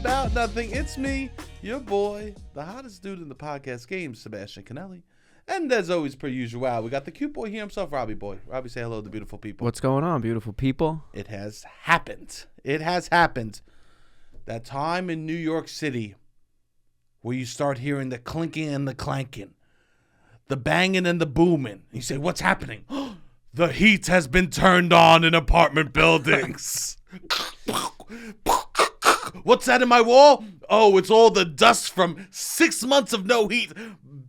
about nothing. It's me, your boy, the hottest dude in the podcast game, Sebastian Conelli. And as always, per usual, we got the cute boy here himself, Robbie boy. Robbie, say hello to the beautiful people. What's going on, beautiful people? It has happened. It has happened. That time in New York City where you start hearing the clinking and the clanking, the banging and the booming. You say, what's happening? The heat has been turned on in apartment buildings. What's that in my wall? Oh, it's all the dust from 6 months of no heat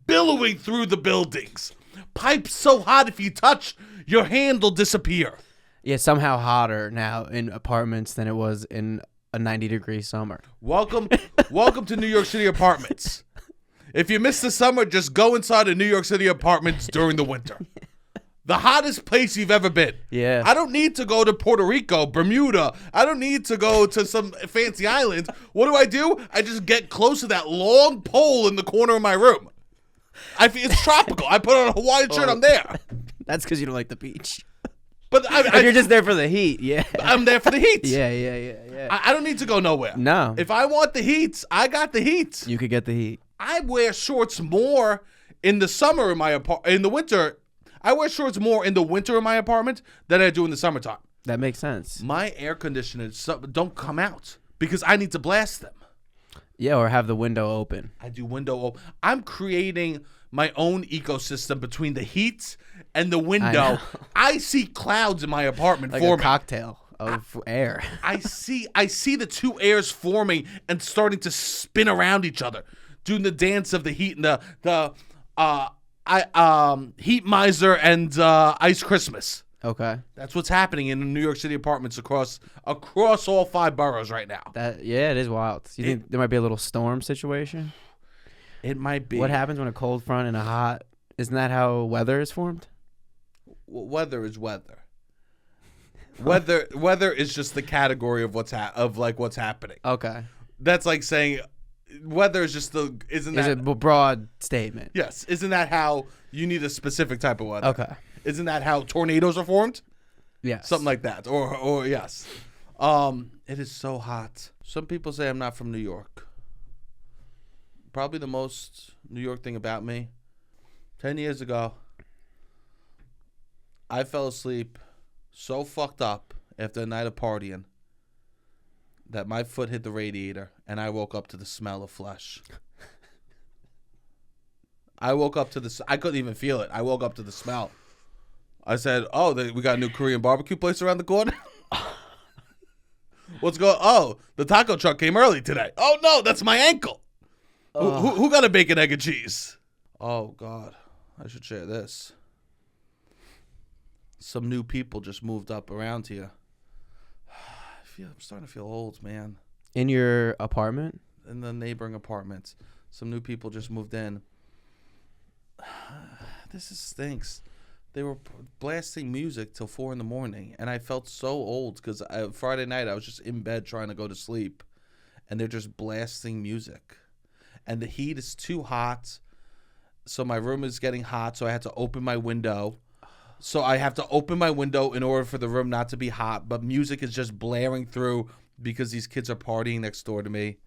billowing through the buildings. Pipes so hot if you touch, your hand will disappear. Yeah, somehow hotter now in apartments than it was in a 90-degree summer. Welcome to New York City apartments. If you miss the summer, just go inside a New York City apartments during the winter. The hottest place you've ever been. Yeah. I don't need to go to Puerto Rico, Bermuda. I don't need to go to some fancy island. What do? I just get close to that long pole in the corner of my room. It's tropical. I put on a Hawaiian shirt, I'm there. That's because you don't like the beach. But you're just there for the heat, yeah. I'm there for the heat. Yeah. I don't need to go nowhere. No. If I want the heat, I got the heat. You could get the heat. I wear shorts more in the summer in the winter. I wear shorts more in the winter in my apartment than I do in the summertime. That makes sense. My air conditioners don't come out because I need to blast them. Yeah, or have the window open. I do window open. I'm creating my own ecosystem between the heat and the window. I see clouds in my apartment like forming. a cocktail of air. I see the two airs forming and starting to spin around each other, doing the dance of the heat and the Heat Miser and Ice Christmas. Okay. That's what's happening in the New York City apartments across all 5 boroughs right now. Yeah, it is wild. You think there might be a little storm situation? It might be. What happens when a cold front and a hot? Isn't that how weather is formed? Weather is weather. Weather is just the category of what's happening. Okay. That's like saying weather is just It's a broad statement. Yes. Isn't that how you need a specific type of weather? Okay. Isn't that how tornadoes are formed? Yes. Something like that. Or yes. It is so hot. Some people say I'm not from New York. Probably the most New York thing about me. 10 years ago, I fell asleep so fucked up after a night of partying that my foot hit the radiator and I woke up to the smell of flesh. I couldn't even feel it. I woke up to the smell. I said, we got a new Korean barbecue place around the corner? What's going on? Oh, the taco truck came early today. Oh, no, that's my ankle. Who got a bacon, egg, and cheese? Oh, God. I should share this. Some new people just moved up around here. I'm starting to feel old, man. In your apartment? In the neighboring apartments. Some new people just moved in. This stinks. They were blasting music till 4 a.m, and I felt so old because Friday night I was just in bed trying to go to sleep, and they're just blasting music. And the heat is too hot, so my room is getting hot, so I had to open my window. So I have to open my window in order for the room not to be hot, but music is just blaring through because these kids are partying next door to me.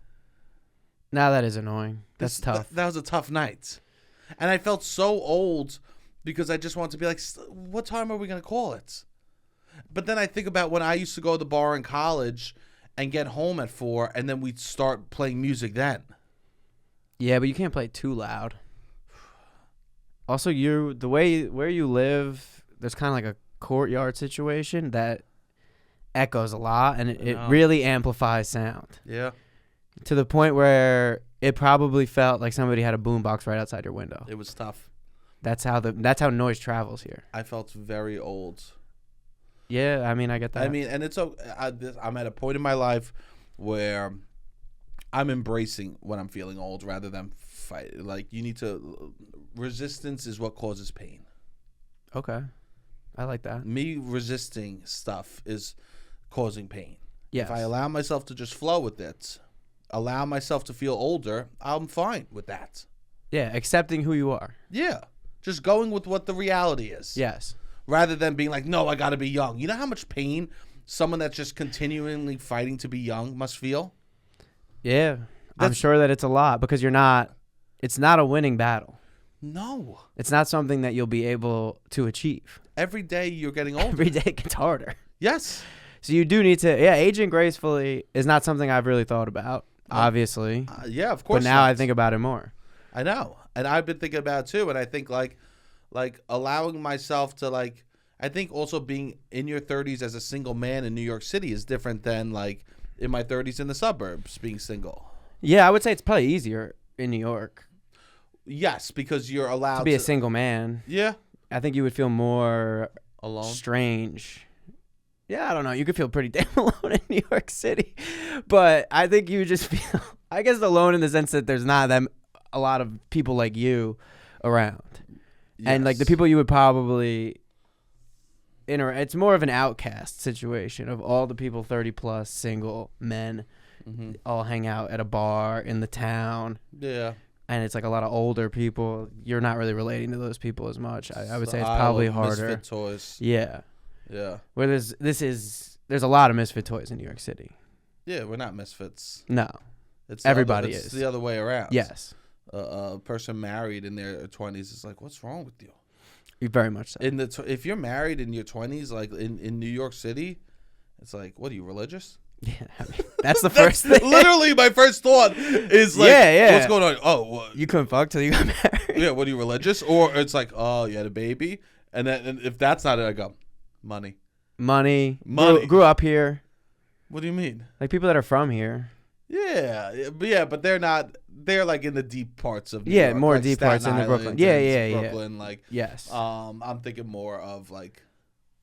Now that is annoying. That's tough. That was a tough night. And I felt so old because I just wanted to be like, what time are we going to call it? But then I think about when I used to go to the bar in college and get home at 4, and then we'd start playing music then. Yeah, but you can't play too loud. Also, the way where you live, there's kind of like a courtyard situation that echoes a lot, and it really amplifies sound. Yeah. To the point where it probably felt like somebody had a boombox right outside your window. It was tough. That's how noise travels here. I felt very old. Yeah, I mean, I get that. I mean, and I'm at a point in my life where I'm embracing when I'm feeling old rather than fight. Like, resistance is what causes pain. Okay. I like that. Me resisting stuff is causing pain. Yes. If I allow myself to just flow with it, allow myself to feel older, I'm fine with that. Yeah, accepting who you are. Yeah. Just going with what the reality is. Yes. Rather than being like, no, I got to be young. You know how much pain someone that's just continually fighting to be young must feel? Yeah. I'm sure that it's a lot because it's not a winning battle. No. It's not something that you'll be able to achieve. Every day you're getting older. Every day it gets harder. Yes. So you do need to, aging gracefully is not something I've really thought about, obviously. Yeah, of course. But now I think about it more. I know. And I've been thinking about it too. And I think like allowing myself to like, I think also being in your 30s as a single man in New York City is different than like in my 30s in the suburbs being single. Yeah, I would say it's probably easier in New York. Yes, because you're allowed to be a single man. Yeah. I think you would feel more alone. Strange. Yeah, I don't know. You could feel pretty damn alone in New York City. But I think you just feel, I guess, alone in the sense that there's not a lot of people like you around. Yes. And like the people you would probably it's more of an outcast situation of all the people 30 plus single men all hang out at a bar in the town. Yeah. And it's like a lot of older people. You're not really relating to those people as much. I would say it's probably harder. Misfit toys. Yeah. Yeah. Where there's a lot of misfit toys in New York City. Yeah, we're not misfits. No. Everybody is. It's the other way around. Yes. A person married in their 20s is like, what's wrong with you? Very much so. If you're married in your 20s, like in New York City, it's like, what are you, religious? Yeah, I mean, that's the first thing. Literally, my first thought is like, what's going on? Oh, you couldn't fuck till you got married. Yeah, what are you, religious? Or it's like, oh, you had a baby, and then if that's not it, I go, money. Grew up here. What do you mean? Like people that are from here. Yeah, but they're not. They're like in the deep parts of New York, more like deep Staten parts in the Island, Brooklyn. Brooklyn, like yes. I'm thinking more of like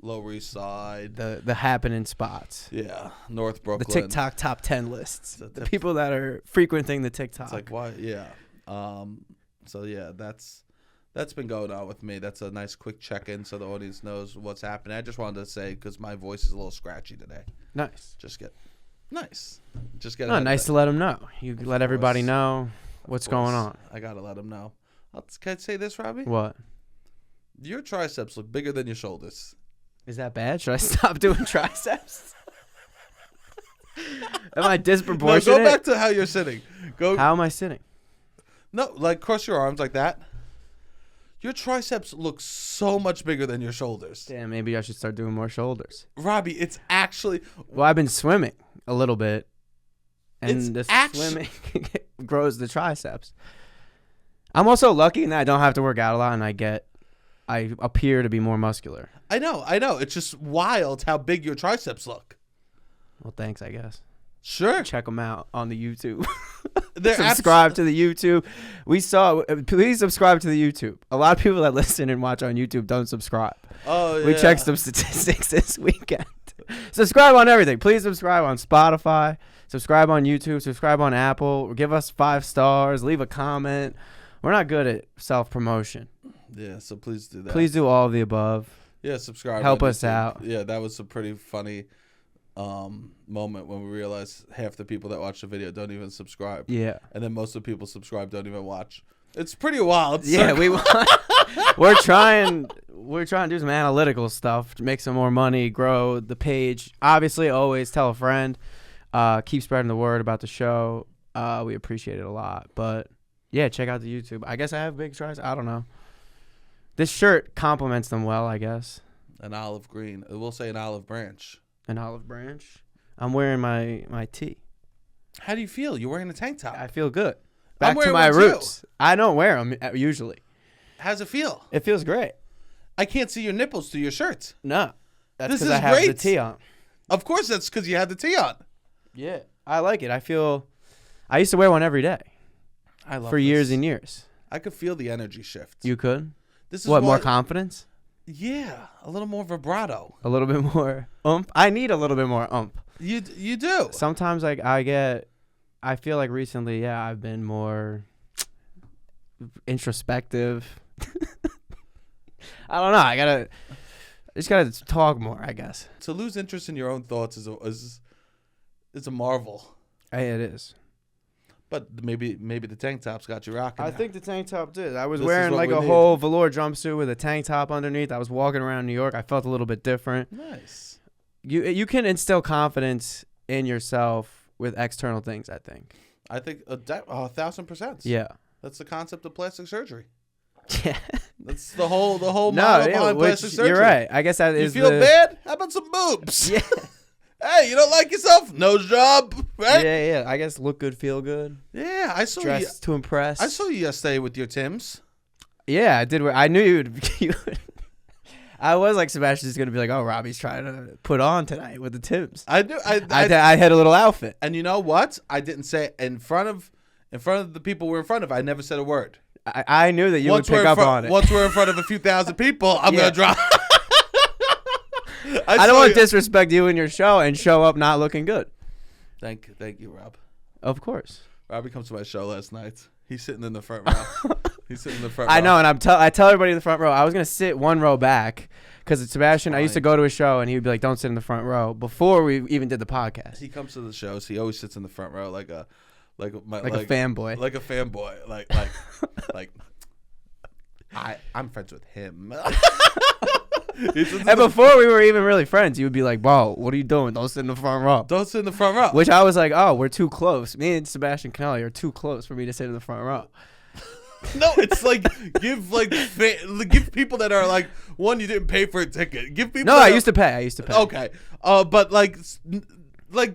Lower East Side, the happening spots. Yeah, North Brooklyn. The TikTok top 10 lists. The people that are frequenting the TikTok. It's like why? Yeah. So yeah, that's been going on with me. That's a nice quick check-in so the audience knows what's happening. I just wanted to say because my voice is a little scratchy today. Nice. Nice. Nice to let them know. You let everybody know what's going on. I gotta let them know. Can I say this, Robbie? What? Your triceps look bigger than your shoulders. Is that bad? Should I stop doing triceps? Am I disproportionate? No, go back to how you're sitting. How am I sitting? No, like cross your arms like that. Your triceps look so much bigger than your shoulders. Damn, maybe I should start doing more shoulders. Robbie, it's actually... Well, I've been swimming a little bit. And swimming grows the triceps. I'm also lucky in that I don't have to work out a lot and I appear to be more muscular. I know. It's just wild how big your triceps look. Well, thanks, I guess. Sure. Check them out on the YouTube. Subscribe to the YouTube. Please subscribe to the YouTube. A lot of people that listen and watch on YouTube don't subscribe. Oh, yeah. We checked some statistics this weekend. Subscribe on everything. Please subscribe on Spotify. Subscribe on YouTube. Subscribe on Apple. Give us 5 stars. Leave a comment. We're not good at self-promotion. Yeah, so please do that. Please do all of the above. Yeah, subscribe. Help us out. Yeah, that was a pretty funny moment when we realized half the people that watch the video don't even subscribe. Yeah. And then most of the people subscribe don't even watch. It's pretty wild. Yeah, we're trying to do some analytical stuff to make some more money, grow the page. Obviously, always tell a friend. Keep spreading the word about the show. We appreciate it a lot. But yeah, check out the YouTube. I guess I have big tries. I don't know. This shirt complements them well, I guess. An olive green. We'll say an olive branch. An olive branch. I'm wearing my tee. How do you feel? You're wearing a tank top. I feel good. Back to my roots. Too. I don't wear them usually. How's it feel? It feels great. I can't see your nipples through your shirt. No. That's because I have the tee on. Of course that's because you have the tee on. Yeah. I like it. I used to wear one every day. I love for years and years. I could feel the energy shift. You could? This is more confidence? Yeah, a little more vibrato. A little bit more oomph. I need a little bit more oomph. You do. Sometimes I feel like recently, I've been more introspective. I don't know. I just gotta talk more, I guess. To lose interest in your own thoughts is a marvel. It is. But maybe the tank top's got you rocking. I think the tank top did. I was wearing like a whole velour jumpsuit with a tank top underneath. I was walking around New York. I felt a little bit different. Nice. You can instill confidence in yourself with external things, I think. I think 1,000%. Yeah. That's the concept of plastic surgery. Yeah. That's the whole model behind plastic surgery. You're right. I guess that is. You feel bad? How about some boobs? Yeah. Hey, you don't like yourself? Nose job, right? Yeah. I guess look good, feel good. Yeah, I saw Dress to impress. I saw you yesterday with your Timbs. Yeah, I did. I knew you would. I was like, Sebastian's gonna be like, oh, Robbie's trying to put on tonight with the Timbs. I do. I had a little outfit. And you know what? I didn't say it in front of the people we're in front of. I never said a word. I knew that you would pick up on it. Once we're in front of a few thousand people, I'm gonna drop. I don't want to disrespect you in your show and show up not looking good. Thank you, Rob. Of course. Robbie comes to my show last night. He's sitting in the front row. I know, and I tell everybody in the front row. I was gonna sit one row back because Sebastian. I used to go to his show, and he would be like, "Don't sit in the front row." Before we even did the podcast, he comes to the shows. He always sits in the front row like a fanboy, like a fanboy, like I'm friends with him. And before we were even really friends, you would be like, "Bro, what are you doing? Don't sit in the front row." Don't sit in the front row. Which I was like, "Oh, we're too close. Me and Sebastian Conelli are too close for me to sit in the front row." No, it's like give people that are like, one, you didn't pay for a ticket. Give people. No, I used to pay. Okay, but like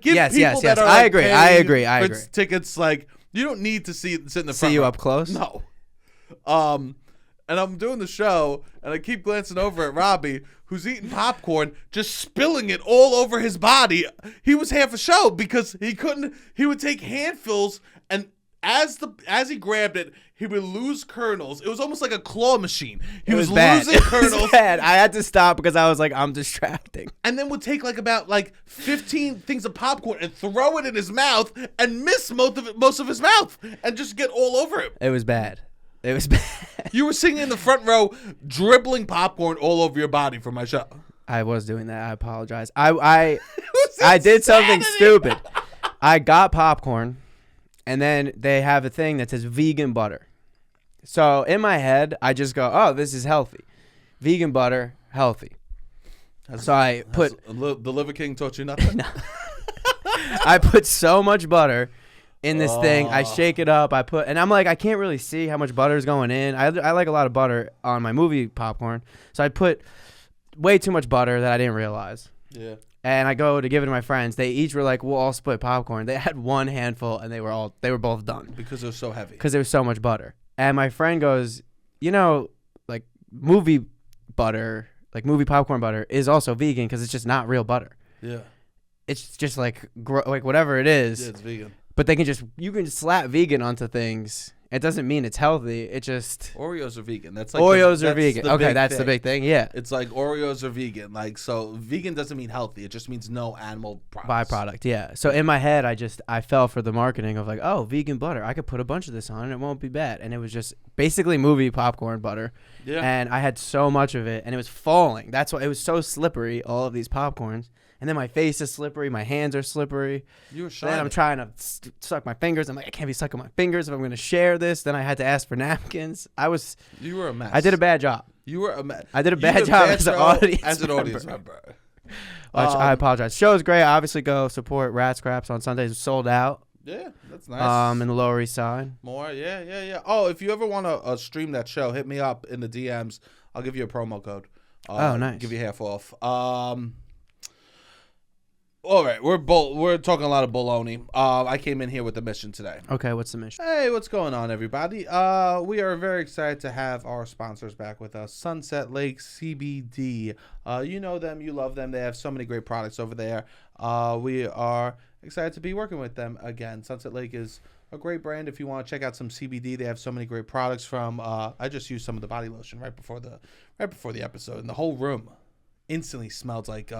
give people that are. I like, agree. For tickets, like you don't need to sit in the front. See you row. up close. No. And I'm doing the show, and I keep glancing over at Robbie, who's eating popcorn, just spilling it all over his body. He was half a show because he couldn't. He would take handfuls, and as he grabbed it, he would lose kernels. It was almost like a claw machine. He was losing kernels. It was bad. I had to stop because I was like, I'm distracting. And then would take about 15 things of popcorn and throw it in his mouth and miss most of his mouth and just get all over him. It was bad. It was bad. You were sitting in the front row, dribbling popcorn all over your body for my show. I was doing that. I apologize. I did something stupid. I got popcorn, and then they have a thing that says vegan butter. So in my head, I just go, oh, this is healthy. Vegan butter, healthy. So I put... The Liver King taught you nothing? No. I put so much butter in this thing. I shake it up. And I'm like, I can't really see how much butter is going in. I like a lot of butter on my movie popcorn. So I put way too much butter that I didn't realize. Yeah. And I go to give it to my friends. They each were like, we'll all split popcorn. They had one handful, and they were both done. Because it was so heavy. Because there was so much butter. And my friend goes, like movie butter, like movie popcorn butter is also vegan because it's just not real butter. Yeah. It's just like whatever it is. Yeah, it's vegan. But you can just slap vegan onto things. It doesn't mean it's healthy. It just Oreos are vegan. That's like Oreos are vegan. Okay, that's the big thing. Yeah. It's like Oreos are vegan. Like, so vegan doesn't mean healthy. It just means no animal products. Byproduct. Yeah. So in my head, I fell for the marketing of like, oh, vegan butter. I could put a bunch of this on and it won't be bad. And it was just basically movie popcorn butter. Yeah. And I had so much of it, and it was falling. That's why it was so slippery. All of these popcorns. And then my face is slippery. My hands are slippery. You were shy. Then I'm trying to suck my fingers. I'm like, I can't be sucking my fingers if I'm going to share this. Then I had to ask for napkins. You were a mess. I did a bad job. You were a mess. I did a bad job as an audience member. I apologize. Show's great. Obviously, go support Rat Scraps on Sundays. It's sold out. Yeah, that's nice. In the Lower East Side. More, yeah. Oh, if you ever want to stream that show, hit me up in the DMs. I'll give you a promo code. Nice. Give you half off. All right, we're talking a lot of baloney. I came in here with a mission today. Okay, what's the mission? Hey, what's going on, everybody? We are very excited to have our sponsors back with us, Sunset Lake CBD. You know them, you love them. They have so many great products over there. We are excited to be working with them again. Sunset Lake is a great brand. If you want to check out some CBD, they have so many great products from. I just used some of the body lotion right before the episode, and the whole room instantly smelled like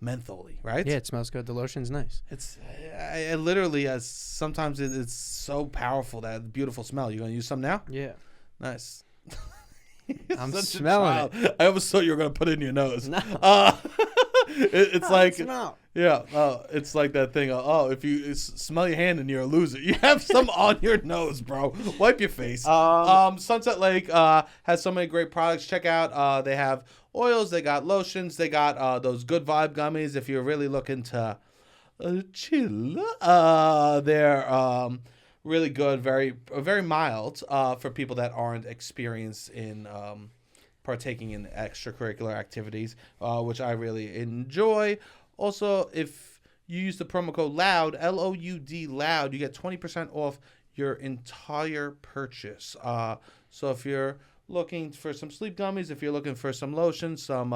mentholy, right? Yeah, it smells good. The lotion's nice. It literally has. Sometimes it's so powerful, that beautiful smell. You gonna use some now? Yeah. Nice. I'm smelling it. I almost thought you were gonna put it in your nose. No. It's like smell. Yeah. It's like that thing. If you smell your hand and you're a loser, you have some on your nose, bro. Wipe your face. Sunset Lake has so many great products. Check out. They have oils. They got lotions. They got those good vibe gummies. If you're really looking to chill, they're really good, very mild for people that aren't experienced in partaking in extracurricular activities, which I really enjoy. Also, if you use the promo code LOUD, LOUD, LOUD, you get 20% off your entire purchase. So if you're looking for some sleep gummies, if you're looking for some lotion, some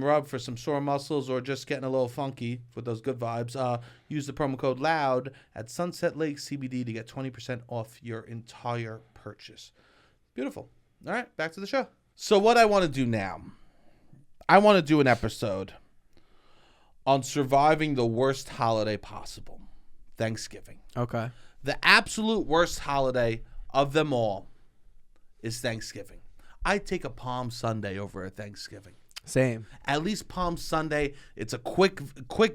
rub for some sore muscles, or just getting a little funky with those good vibes, use the promo code LOUD at Sunset Lake CBD to get 20% off your entire purchase. Beautiful. All right, back to the show. So what I want to do now, I want to do an episode on surviving the worst holiday possible, Thanksgiving. Okay. The absolute worst holiday of them all is Thanksgiving. I take a Palm Sunday over a Thanksgiving. Same. At least Palm Sunday, it's a quick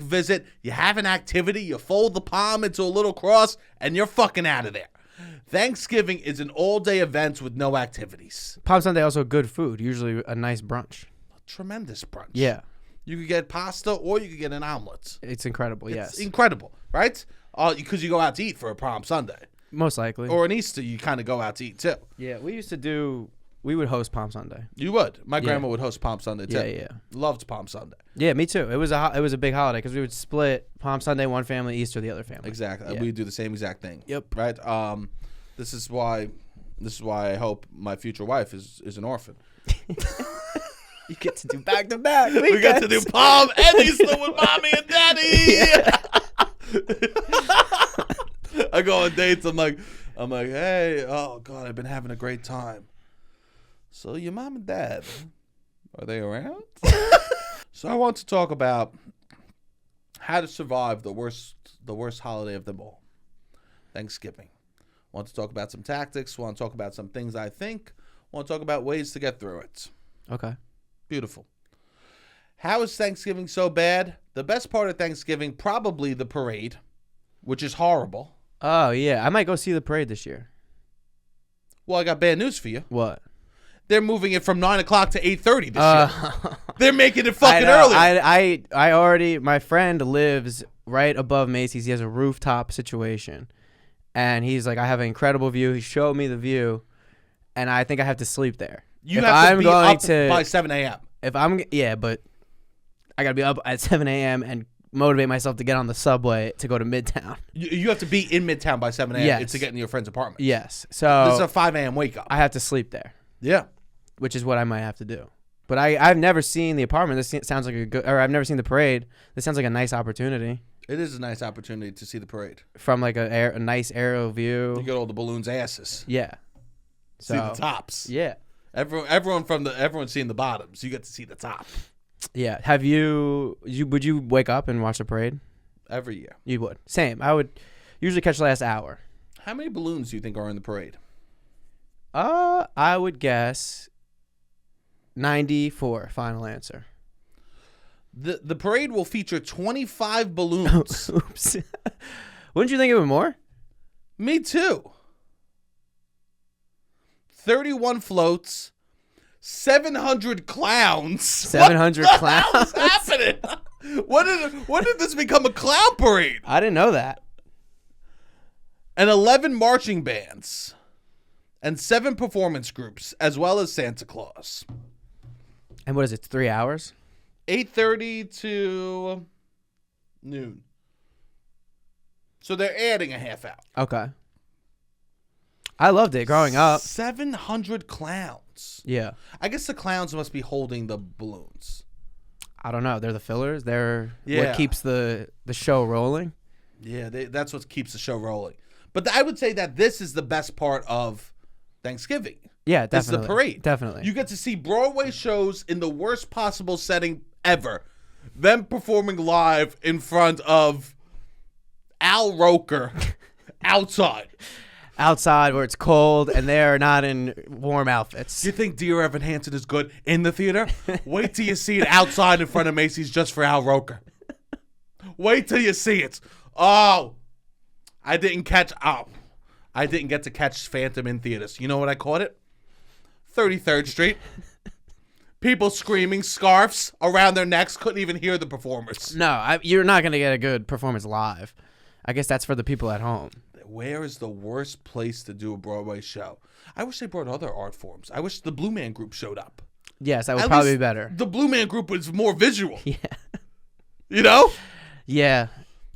visit. You have an activity, you fold the palm into a little cross, and you're fucking out of there. Thanksgiving is an all-day event with no activities. Palm Sunday also good food. Usually a nice brunch. A tremendous brunch. Yeah. You could get pasta or you could get an omelet. It's incredible, It's yes. incredible, right? Because you go out to eat for a Palm Sunday. Most likely. Or an Easter, you kind of go out to eat too. Yeah, we would host Palm Sunday. You would. My grandma would host Palm Sunday too. Yeah. Loved Palm Sunday. Yeah, me too. It was a big holiday because we would split Palm Sunday one family, Easter the other family. Exactly. Yeah. We do the same exact thing. Yep. Right. This is why I hope my future wife is an orphan. You get to do back to back. We get to do Palm and Easter with mommy and daddy. I go on dates. I'm like, hey, oh God, I've been having a great time. So your mom and dad, are they around? So I want to talk about how to survive the worst holiday of them all, Thanksgiving. I want to talk about some tactics. I want to talk about some things I think. I want to talk about ways to get through it. Okay. Beautiful. How is Thanksgiving so bad? The best part of Thanksgiving, probably the parade, which is horrible. Oh, yeah. I might go see the parade this year. Well, I got bad news for you. What? They're moving it from 9 o'clock to 8:30 this year. They're making it fucking early. I already, my friend lives right above Macy's. He has a rooftop situation. And he's like, I have an incredible view. He showed me the view. And I think I have to sleep there. You have to be up by 7 a.m. But I got to be up at 7 a.m. and motivate myself to get on the subway to go to Midtown. You have to be in Midtown by 7 a.m. Yes. to get into your friend's apartment. Yes. So this is a 5 a.m. wake up. I have to sleep there. Yeah. Which is what I might have to do. But I've never seen the apartment. This sounds like I've never seen the parade. This sounds like a nice opportunity. It is a nice opportunity to see the parade. From like a nice aerial view. You get all the balloons' asses. Yeah. See the tops. Yeah. Everyone's seeing the bottoms. You get to see the top. Yeah. Would you wake up and watch the parade? Every year. You would. Same. I would usually catch the last hour. How many balloons do you think are in the parade? I would guess 94. Final answer. The parade will feature 25 balloons. Oops. Wouldn't you think it would more? Me too. 31 floats, 700 clowns. 700 clowns? What the hell is happening? When did this become a clown parade? I didn't know that. And 11 marching bands. And 7 performance groups, as well as Santa Claus. And what is it, 3 hours? 8:30 to noon. So they're adding a half hour. Okay. I loved it growing up. 700 clowns. Yeah. I guess the clowns must be holding the balloons. I don't know. They're the fillers. They're Yeah. what keeps the show rolling. Yeah, that's what keeps the show rolling. But I would say that this is the best part of Thanksgiving. Yeah, definitely. This is the parade. Definitely. You get to see Broadway shows in the worst possible setting ever. Them performing live in front of Al Roker outside. Outside where it's cold and they're not in warm outfits. You think Dear Evan Hansen is good in the theater? Wait till you see it outside in front of Macy's just for Al Roker. Wait till you see it. I didn't get to catch Phantom in theaters. You know what I caught it? 33rd Street. People screaming, scarves around their necks, couldn't even hear the performers. No, you're not going to get a good performance live. I guess that's for the people at home. where is the worst place to do a Broadway show? I wish they brought other art forms. I wish the Blue Man Group showed up. Yes, that would At probably be least better. The Blue Man Group was more visual. Yeah. You know? Yeah.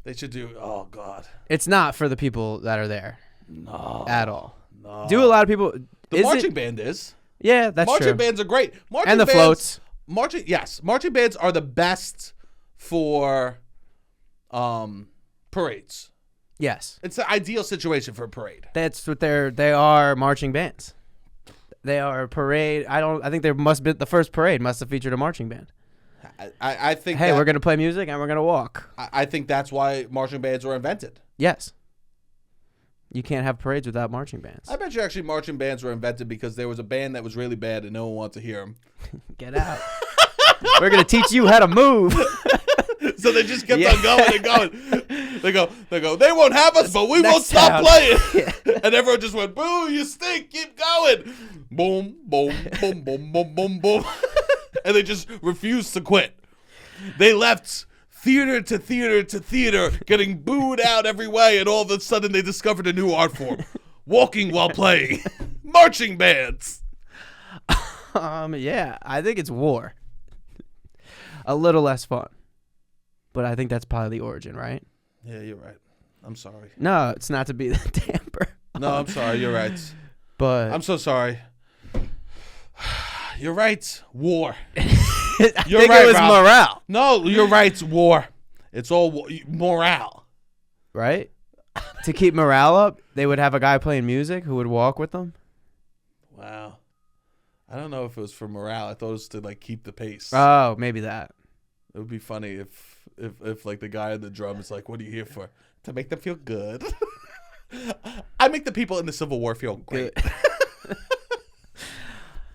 They should do. Oh God. It's not for the people that are there. No. At all. No. Do a lot of people? The marching band is. Yeah, that's marching true. bands are great. Marching And the bands, floats. Marching bands are the best for parades. Yes. It's the ideal situation for a parade. That's what they are marching bands. They are a parade. I think there must be the first parade must have featured a marching band. I think. Hey, we're gonna play music and we're gonna walk. I think that's why marching bands were invented. Yes. You can't have parades without marching bands. I bet you actually marching bands were invented because there was a band that was really bad and no one wanted to hear them. Get out. We're gonna teach you how to move. So they just kept on going and going. They go. They won't have us, but we won't stop town. playing. Yeah. And everyone just went, "Boo! You stink! Keep going!" Boom, boom, boom, boom, boom, boom, boom. And they just refused to quit. They left theater to theater to theater, getting booed out every way, and all of a sudden they discovered a new art form: walking while playing, marching bands. Yeah, I think it's war. A little less fun. But I think that's probably the origin, right? Yeah, you're right. I'm sorry. No, it's not to be the damper. No, I'm sorry. You're right. But I'm so sorry. You're right. War. I You're think right, it was Rob. morale, No, you're right. It's war. It's all morale. right? To keep morale up, they would have a guy playing music who would walk with them. Wow. I don't know if it was for morale. I thought it was to like keep the pace. Oh, maybe that. It would be funny if like the guy on the drum is like, "What are you here for?" To make them feel good. I make the people in the Civil War feel great.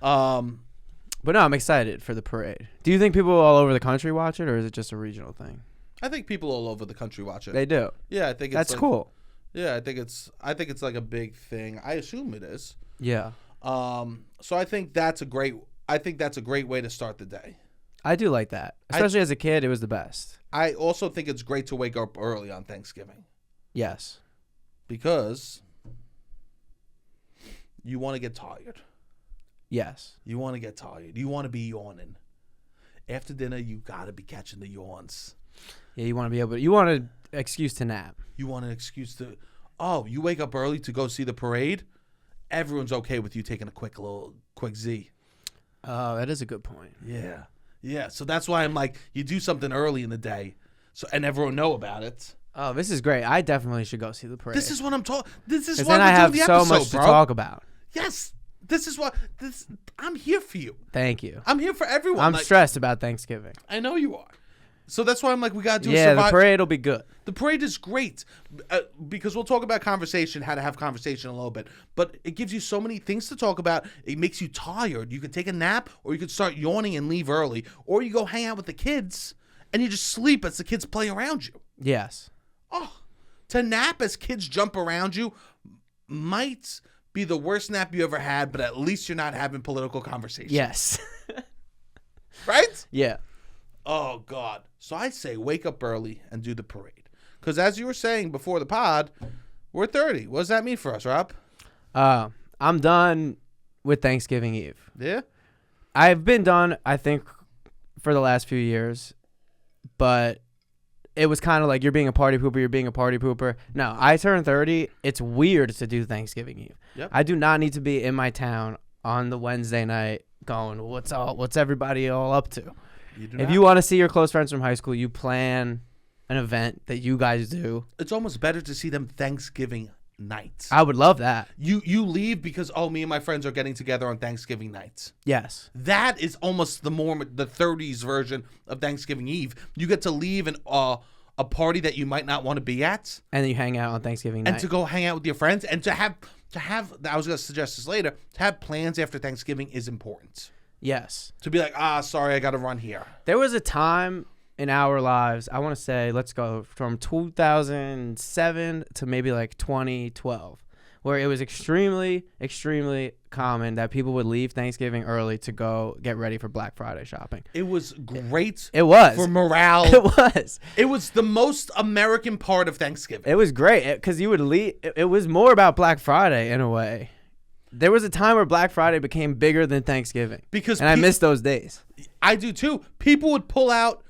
But no, I'm excited for the parade. Do you think people all over the country watch it, or is it just a regional thing? I think people all over the country watch it. They do. Yeah, I think it's That's like, cool. Yeah, I think it's like a big thing. I assume it is. Yeah. So I think that's a great way to start the day. I do like that. Especially as a kid, it was the best. I also think it's great to wake up early on Thanksgiving Yes. because you want to get tired. Yes. You want to get tired. You want to be yawning. After dinner, you got to be catching the yawns. Yeah, you want an excuse to nap. You want an excuse to, you wake up early to go see the parade. Everyone's okay with you taking a quick Z. Oh, that is a good point. Yeah. Yeah. So that's why I'm like, you do something early in the day and everyone know about it. Oh, this is great. I definitely should go see the parade. This is what I'm talking. This is 'Cause why then I we're have doing the so episode, much to bro. talk about. Yes. This is what I'm here for you. Thank you. I'm here for everyone. I'm stressed about Thanksgiving. I know you are. So that's why I'm like, we got to do Yeah, a the parade will be good. The parade is great because we'll talk about conversation, how to have conversation a little bit. But it gives you so many things to talk about. It makes you tired. You could take a nap or you could start yawning and leave early. Or you go hang out with the kids and you just sleep as the kids play around you. Yes. Oh, to nap as kids jump around you might be the worst nap you ever had, but at least you're not having political conversation. Yes. Right? Yeah. Oh, God. So I say wake up early and do the parade. Because as you were saying before the pod, we're 30. What does that mean for us, Rob? I'm done with Thanksgiving Eve. Yeah? I've been done, I think, for the last few years. But it was kind of like you're being a party pooper. No, I turned 30. It's weird to do Thanksgiving Eve. Yep. I do not need to be in my town on the Wednesday night going, what's everybody all up to? If you want to see your close friends from high school, you plan an event that you guys do. It's almost better to see them Thanksgiving night. I would love that. You leave because, me and my friends are getting together on Thanksgiving nights. Yes. That is almost the 30s version of Thanksgiving Eve. You get to leave a party that you might not want to be at. And then you hang out on Thanksgiving night. And to go hang out with your friends and to have, I was going to suggest this later, to have plans after Thanksgiving is important. Yes. To be like, sorry, I got to run here. There was a time in our lives, I want to say, let's go from 2007 to maybe like 2012, where it was extremely, extremely common that people would leave Thanksgiving early to go get ready for Black Friday shopping. It was great. It was. For morale. It was. It was the most American part of Thanksgiving. It was great because you would leave. It was more about Black Friday in a way. There was a time where Black Friday became bigger than Thanksgiving. And I miss those days. I do too. People would pull out.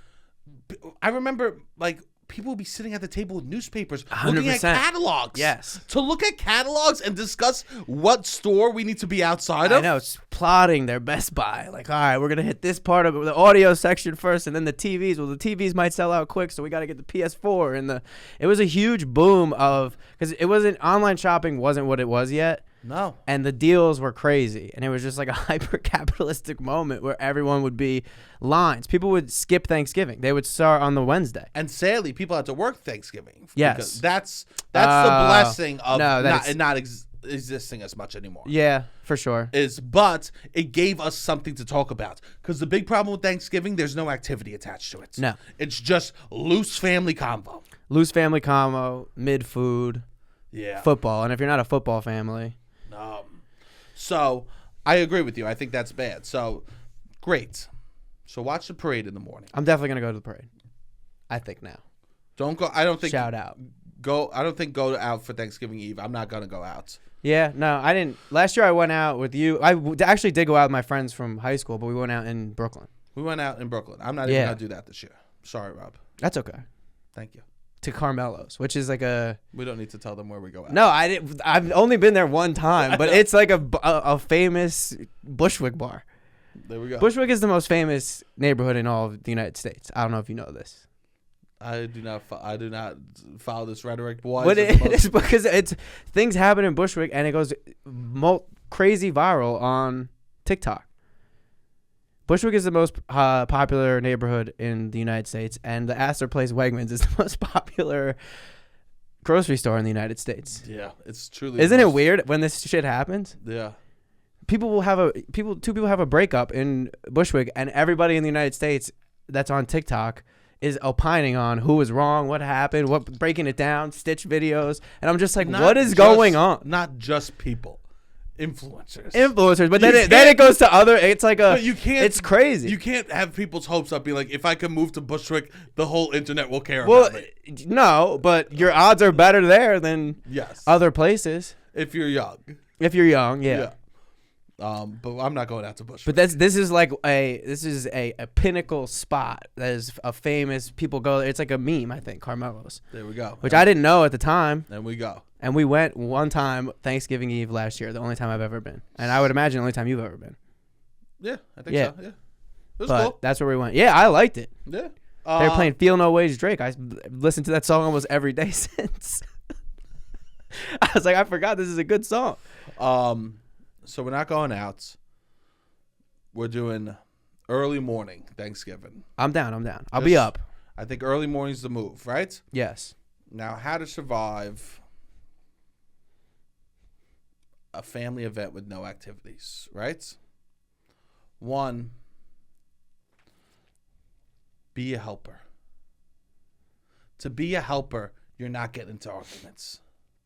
I remember, like, people would be sitting at the table with newspapers 100%. looking at catalogs. Yes. To look at catalogs and discuss what store we need to be outside of. I know. It's plotting their Best Buy. Like, all right, we're going to hit this part of the audio section first and then the TVs. Well, the TVs might sell out quick, so we got to get the PS4. And it was a huge boom of, because it wasn't, online shopping wasn't what it was yet. No. And the deals were crazy. And it was just like a hyper-capitalistic moment where everyone would be lines. People would skip Thanksgiving. They would start on the Wednesday. And sadly, people had to work Thanksgiving. Yes. That's the blessing of not existing as much anymore. Yeah, for sure. But it gave us something to talk about. Because the big problem with Thanksgiving, there's no activity attached to it. No. It's just loose family combo. Loose family combo, mid-food, football. And if you're not a football family... So I agree with you. I think that's bad. So great. So watch the parade in the morning. I'm definitely gonna go to the parade. I think now. Don't go. I don't think. Shout out. Go. I don't think go out for Thanksgiving Eve. I'm not gonna go out. Yeah. No, I didn't. Last year I went out with you. I actually did go out with my friends from high school, but we went out in Brooklyn. We went out in Brooklyn. I'm not even gonna do that this year. Sorry, Rob. That's okay. Thank you. To Carmelo's, which is like a... We don't need to tell them where we go out. No, I didn't. I've only been there one time, but it's like a famous Bushwick bar. There we go. Bushwick is the most famous neighborhood in all of the United States. I don't know if you know this. I do not follow this rhetoric. Why? But it's because things happen in Bushwick and it goes crazy viral on TikTok. Bushwick is the most popular neighborhood in the United States, and the Astor Place Wegmans is the most popular grocery store in the United States. Yeah, it's truly. Isn't it weird when this shit happens? Yeah. Two people have a breakup in Bushwick, and everybody in the United States that's on TikTok is opining on who was wrong, what happened, breaking it down, stitch videos, and I'm just like, what is going on? Not just people. Influencers, but then it goes to other. It's like but you can't. It's crazy. You can't have people's hopes up. Be like, if I can move to Bushwick, the whole internet will care about me. No, but your odds are better there than other places. If you're young. Yeah. But I'm not going out to Bushwick. But this is a pinnacle spot that is a famous. People go. It's like a meme. I think Carmelo's. There we go. Which I didn't know at the time. And we go. And we went one time Thanksgiving Eve last year, the only time I've ever been. And I would imagine the only time you've ever been. Yeah, I think so. Yeah. It was cool. That's where we went. Yeah, I liked it. Yeah. They were playing Feel No Wage Drake. I listened to that song almost every day since. I was like, I forgot this is a good song. So we're not going out. We're doing early morning Thanksgiving. I'm down. I'll be up. I think early morning's the move, right? Yes. Now, how to survive a family event with no activities, right? 1, be a helper. To be a helper, you're not getting into arguments.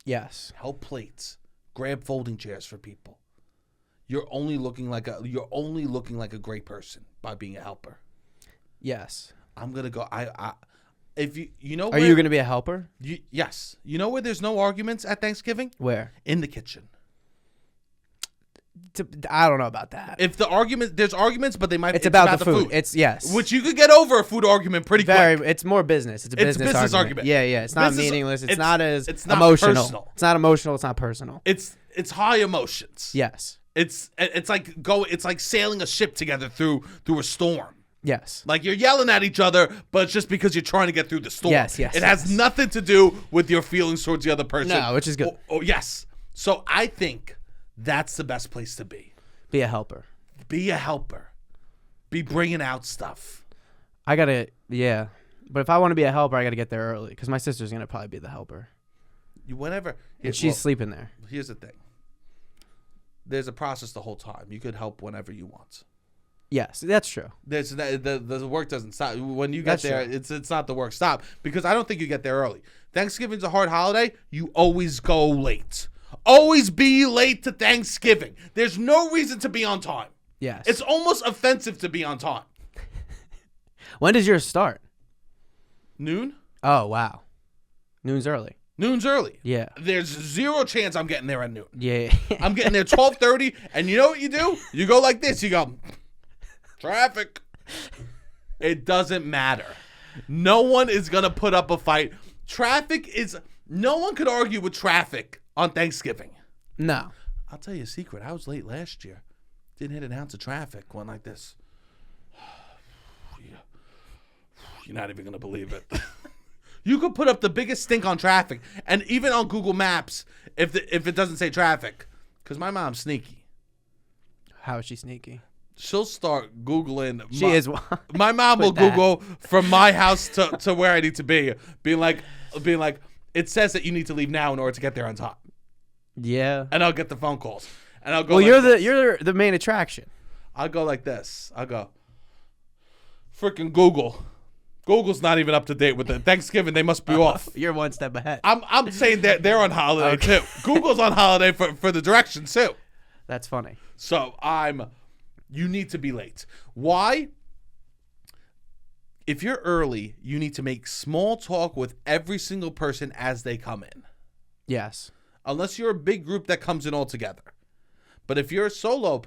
Yes. Help plates. Grab folding chairs for people. You're only looking like a great person by being a helper. Yes. I'm gonna go. If you know. Are you gonna be a helper? Yes. You know where there's no arguments at Thanksgiving? Where? In the kitchen. I don't know about that. If there's arguments, but they might. It's about the food. It's yes. Which you could get over a food argument pretty quick. It's more business. It's a business argument. Yeah. It's not meaningless. It's not emotional. Personal. It's not emotional. It's not personal. It's high emotions. Yes. It's like sailing a ship together through a storm. Yes. Like you're yelling at each other, but it's just because you're trying to get through the storm. Yes. It has nothing to do with your feelings towards the other person. No, which is good. Oh yes. So I think that's the best place to be. Be a helper. Be a helper. Be bringing out stuff. But if I want to be a helper, I got to get there early because my sister's going to probably be the helper. And she's sleeping there. Here's the thing. There's a process the whole time. You could help whenever you want. Yes, that's true. The work doesn't stop. When you get there, it's not the work stop because I don't think you get there early. Thanksgiving's a hard holiday. You always go late. Always be late to Thanksgiving. There's no reason to be on time. Yes. It's almost offensive to be on time. When does yours start? Noon? Oh, wow. Noon's early. Noon's early. Yeah. There's zero chance I'm getting there at noon. Yeah. I'm getting there 12:30, and you know what you do? You go like this. You go, traffic. It doesn't matter. No one is going to put up a fight. No one could argue with traffic on Thanksgiving. No. I'll tell you a secret. I was late last year. Didn't hit an ounce of traffic. Went like this. You're not even going to believe it. You could put up the biggest stink on traffic, and even on Google Maps, if it doesn't say traffic, because my mom's sneaky. How is she sneaky? She'll start Googling. She is. My mom will that. Google from my house to where I need to be, being like, it says that you need to leave now in order to get there on time. Yeah. And I'll get the phone calls, and I'll go. Well, like you're the main attraction. I'll go like this. I'll go. Freaking Google. Google's not even up to date with it. Thanksgiving, they must be off. You're one step ahead. I'm saying that they're on holiday too. Google's on holiday for the directions too. That's funny. So you need to be late. Why? If you're early, you need to make small talk with every single person as they come in. Yes. Unless you're a big group that comes in all together. But if you're a solo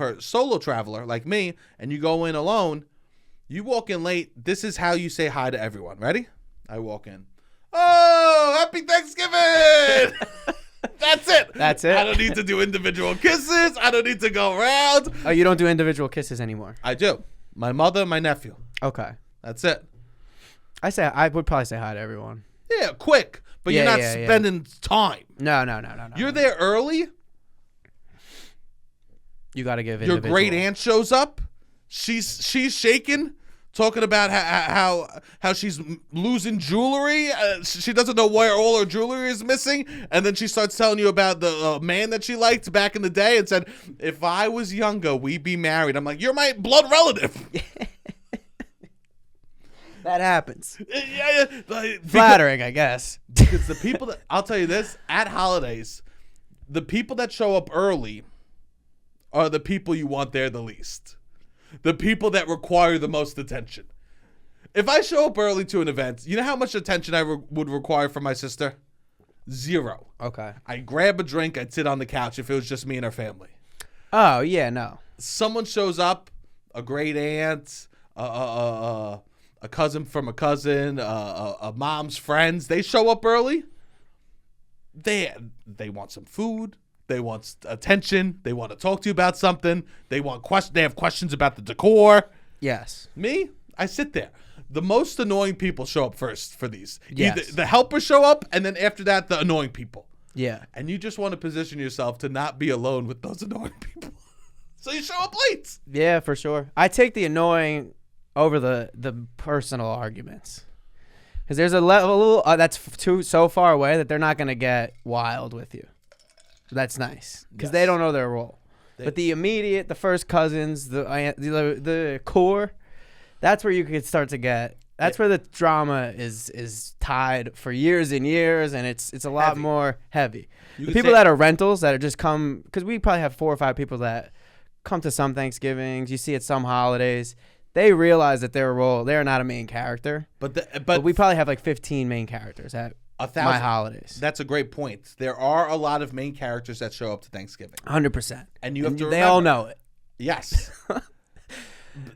traveler like me and you go in alone, you walk in late, this is how you say hi to everyone. Ready? I walk in. Oh, happy Thanksgiving! That's it. That's it. I don't need to do individual kisses. I don't need to go around. Oh, you don't do individual kisses anymore? I do. My mother, my nephew. Okay. That's it. I would probably say hi to everyone. Yeah, quick. But you're not spending time. No. You're there early. You got to give Your individual. great aunt shows up. She's shaking. Talking about how she's losing jewelry. She doesn't know where all her jewelry is missing. And then she starts telling you about the man that she liked back in the day and said, if I was younger, we'd be married. I'm like, you're my blood relative. That happens. Yeah. Flattering, I guess. Because the people that, I'll tell you this, at holidays, the people that show up early are the people you want there the least. The people that require the most attention. If I show up early to an event, you know how much attention I would require from my sister? 0. Okay. I'd grab a drink, I'd sit on the couch if it was just me and her family. Oh, yeah, no. Someone shows up, a great aunt, a cousin from a cousin, a mom's friends, they show up early. They want some food. They want attention. They want to talk to you about something. They have questions about the decor. Yes. Me, I sit there. The most annoying people show up first for these. Yes. Either the helpers show up, and then after that, the annoying people. Yeah. And you just want to position yourself to not be alone with those annoying people. So you show up late. Yeah, for sure. I take the annoying over the personal arguments. Because there's a level that's so far away that they're not going to get wild with you. That's nice because they don't know their role. But the first cousins, the core, that's where you could start to get. That's where the drama is tied for years and years, and it's a lot more heavy. The people that are rentals that are just come, because we probably have 4 or 5 people that come to some Thanksgivings. You see at some holidays, they realize that their role, they're not a main character. But we probably have like 15 main characters at my holidays. That's a great point. There are a lot of main characters that show up to Thanksgiving. 100%. And you have to remember. They all know it. Yes.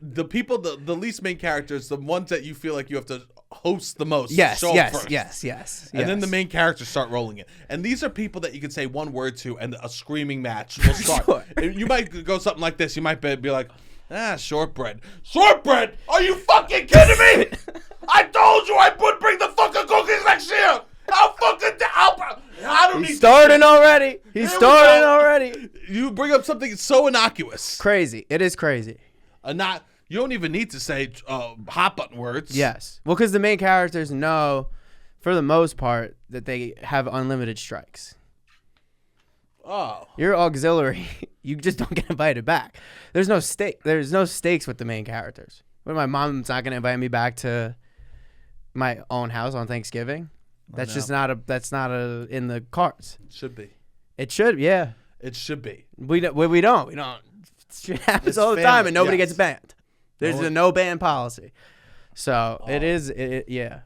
The people, the least main characters, the ones that you feel like you have to host the most. Yes. Yes. And then the main characters start rolling it. And these are people that you can say one word to and a screaming match will start. Sure. You might go something like this. You might be like, shortbread. Shortbread? Are you fucking kidding me? I told you I would bring the fucking cookies next year. He's starting already. He's starting already. You bring up something so innocuous. Crazy. It is crazy. You don't even need to say hot button words. Yes. Well, because the main characters know, for the most part, that they have unlimited strikes. Oh. You're auxiliary. You just don't get invited back. There's no stake. There's no stakes with the main characters. But my mom's not going to invite me back to my own house on Thanksgiving. That's just not in the cards. It should be. It should, yeah. It should be. We don't. Shit happens It's all the family, time, and nobody yes. gets banned. There's a no ban policy. So it is, yeah.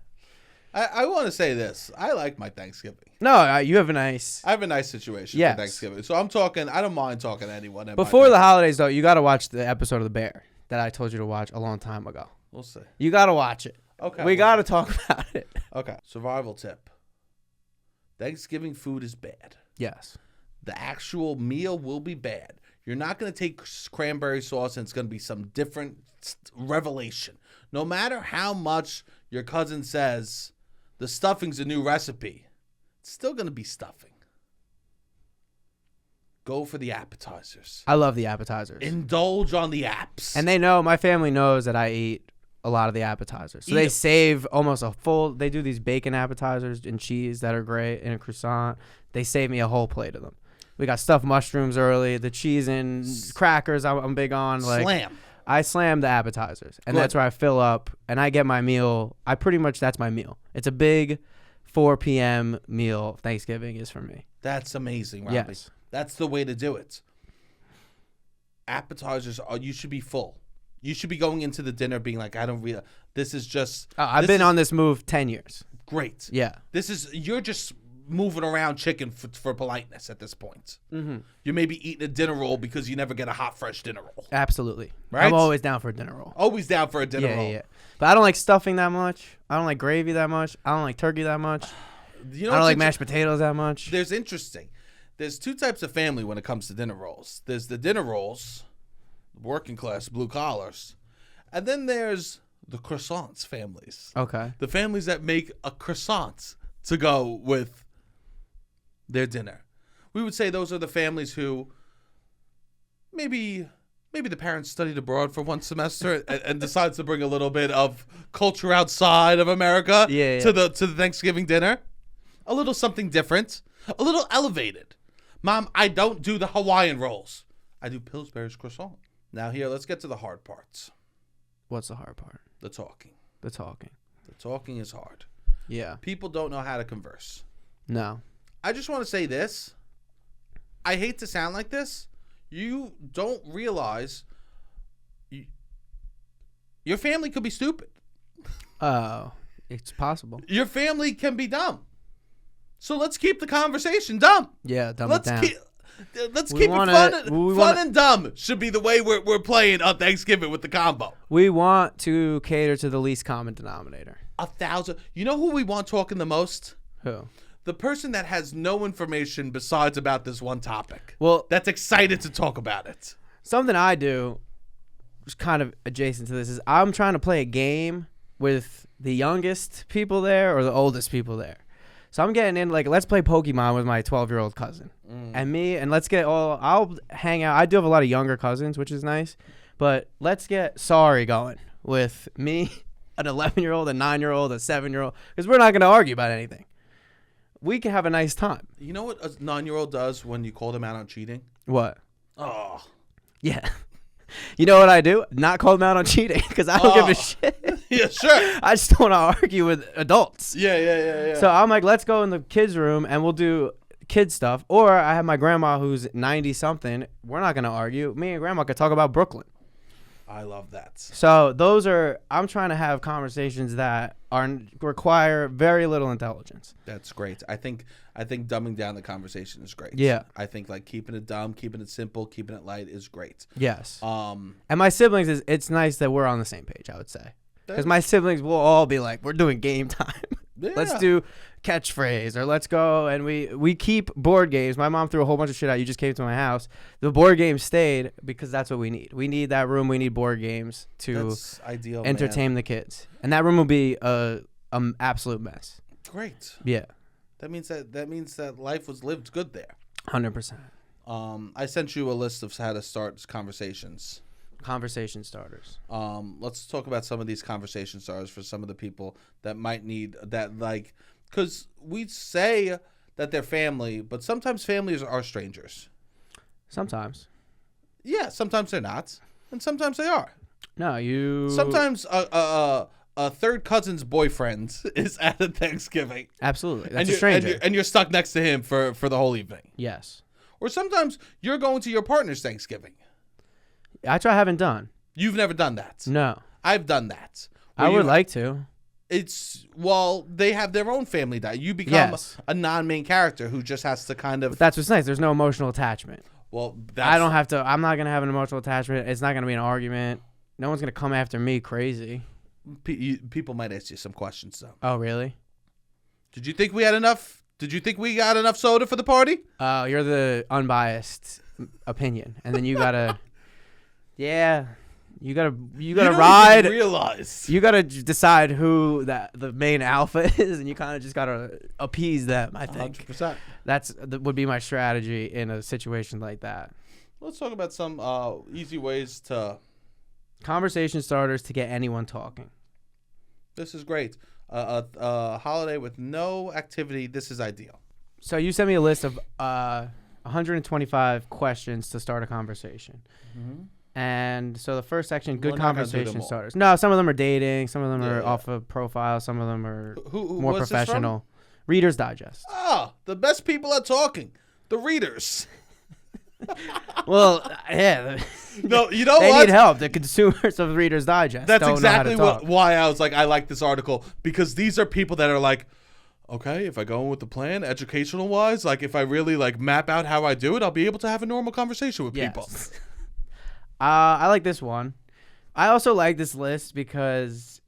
I want to say this. I like my Thanksgiving. No, you have a nice. I have a nice situation Yes. for Thanksgiving. So I'm talking, I don't mind talking to anyone. at my Before the Thanksgiving. holidays, though, you got to watch the episode of The Bear that I told you to watch a long time ago. We'll see. You got to watch it. Okay. We got to talk about it. Okay. Survival tip. Thanksgiving food is bad. Yes. The actual meal will be bad. You're not going to take cranberry sauce and it's going to be some different revelation. No matter how much your cousin says the stuffing's a new recipe, it's still going to be stuffing. Go for the appetizers. I love the appetizers. Indulge on the apps. And they know, my family knows that I eat a lot of the appetizers. So they save almost a full, they do these bacon appetizers and cheese that are great and a croissant. They save me a whole plate of them. We got stuffed mushrooms early, the cheese and crackers I'm big on. Like, Slam. I slam the appetizers, and Good. that's where I fill up, and I get my meal. That's my meal. It's a big 4 p.m. meal. Thanksgiving is for me. That's amazing, Robbie. Yes. That's the way to do it. Appetizers you should be full. You should be going into the dinner being like, I don't really, this is just. I've been on this move 10 years. Great. Yeah. You're just moving around chicken for politeness at this point. Mm-hmm. You may be eating a dinner roll because you never get a hot, fresh dinner roll. Absolutely. Right? I'm always down for a dinner roll. Always down for a dinner roll. Yeah. But I don't like stuffing that much. I don't like gravy that much. I don't like turkey that much. You know I don't like mashed potatoes that much. There's interesting. There's two types of family when it comes to dinner rolls. There's the dinner rolls, working class, blue collars. And then there's the croissants families. Okay. The families that make a croissant to go with their dinner. We would say those are the families who maybe the parents studied abroad for one semester and decides to bring a little bit of culture outside of America to the Thanksgiving dinner. A little something different, a little elevated. Mom, I don't do the Hawaiian rolls. I do Pillsbury's croissant. Now here, let's get to the hard parts. What's the hard part? The talking. The talking. The talking is hard. Yeah. People don't know how to converse. No. I just want to say this. I hate to sound like this. You don't realize your family could be stupid. Oh, it's possible. Your family can be dumb. So let's keep the conversation dumb. Yeah, dumb Let's it down. Let's keep it fun and dumb should be the way we're playing on Thanksgiving with the combo. We want to cater to the least common denominator. 1,000. You know who we want talking the most? Who? The person that has no information besides about this one topic. Well, that's excited to talk about it. Something I do, which is kind of adjacent to this, is I'm trying to play a game with the youngest people there or the oldest people there. So I'm getting in, like, let's play Pokemon with my 12-year-old cousin. And me, and let's get I'll hang out. I do have a lot of younger cousins, which is nice. But let's get Sorry going with me, an 11-year-old, a 9-year-old, a 7-year-old, because we're not going to argue about anything. We can have a nice time. You know what a 9-year-old does when you call them out on cheating? What? Oh. Yeah. You know what I do? Not call them out on cheating because I don't give a shit. Yeah, sure. I just don't want to argue with adults. Yeah. So I'm like, let's go in the kids' room and we'll do kid stuff. Or I have my grandma who's 90-something. We're not going to argue. Me and grandma could talk about Brooklyn. I love that. So I'm trying to have conversations that require very little intelligence. That's great. I think dumbing down the conversation is great. Yeah. I think like keeping it dumb, keeping it simple, keeping it light is great. Yes. And my siblings, it's nice that we're on the same page, I would say. Because my siblings will all be like, we're doing game time. Yeah. Let's do catchphrase or let's go. And we keep board games. My mom threw a whole bunch of shit out. You just came to my house. The board games stayed because that's what we need. We need that room. We need board games to ideal, entertain the kids. And that room will be a absolute mess. Great. Yeah. That means that life was lived good there. 100%. I sent you a list of how to start conversations. Conversation starters. Let's talk about some of these conversation starters for some of the people that might need that, like, because we say that they're family, but sometimes families are strangers. Sometimes. Yeah, sometimes they're not, and sometimes they are. No, you. Sometimes a a third cousin's boyfriend is at a Thanksgiving. Absolutely. That's a stranger. And you're stuck next to him for the whole evening. Yes. Or sometimes you're going to your partner's Thanksgiving. I haven't done. You've never done that. No. I've done that. I would like to. They have their own family that you become a non-main character who just has to kind of. But that's what's nice. There's no emotional attachment. Well, I'm not going to have an emotional attachment. It's not going to be an argument. No one's going to come after me crazy. People might ask you some questions, though. Oh, really? Did you think we had enough? Did you think we got enough soda for the party? Oh, you're the unbiased opinion. And then you got to, yeah, you got to ride. Realize. You got to decide who the main alpha is, and you kind of just got to appease them, I think. 100%. That would be my strategy in a situation like that. Let's talk about some easy ways to... Conversation starters to get anyone talking. This is great. A holiday with no activity. This is ideal. So you sent me a list of 125 questions to start a conversation. Mm-hmm. And so the first section, good conversation starters. No, some of them are dating. Some of them are off of profile. Some of them are more professional. Reader's Digest. Ah, the best people at talking. The readers. Well, yeah. No, you know they what? Need help. The consumers of Reader's Digest. That's exactly why I was like, I like this article, because these are people that are like, okay, if I go in with the plan, educational wise, like if I really like map out how I do it, I'll be able to have a normal conversation with people. I like this one. I also like this list because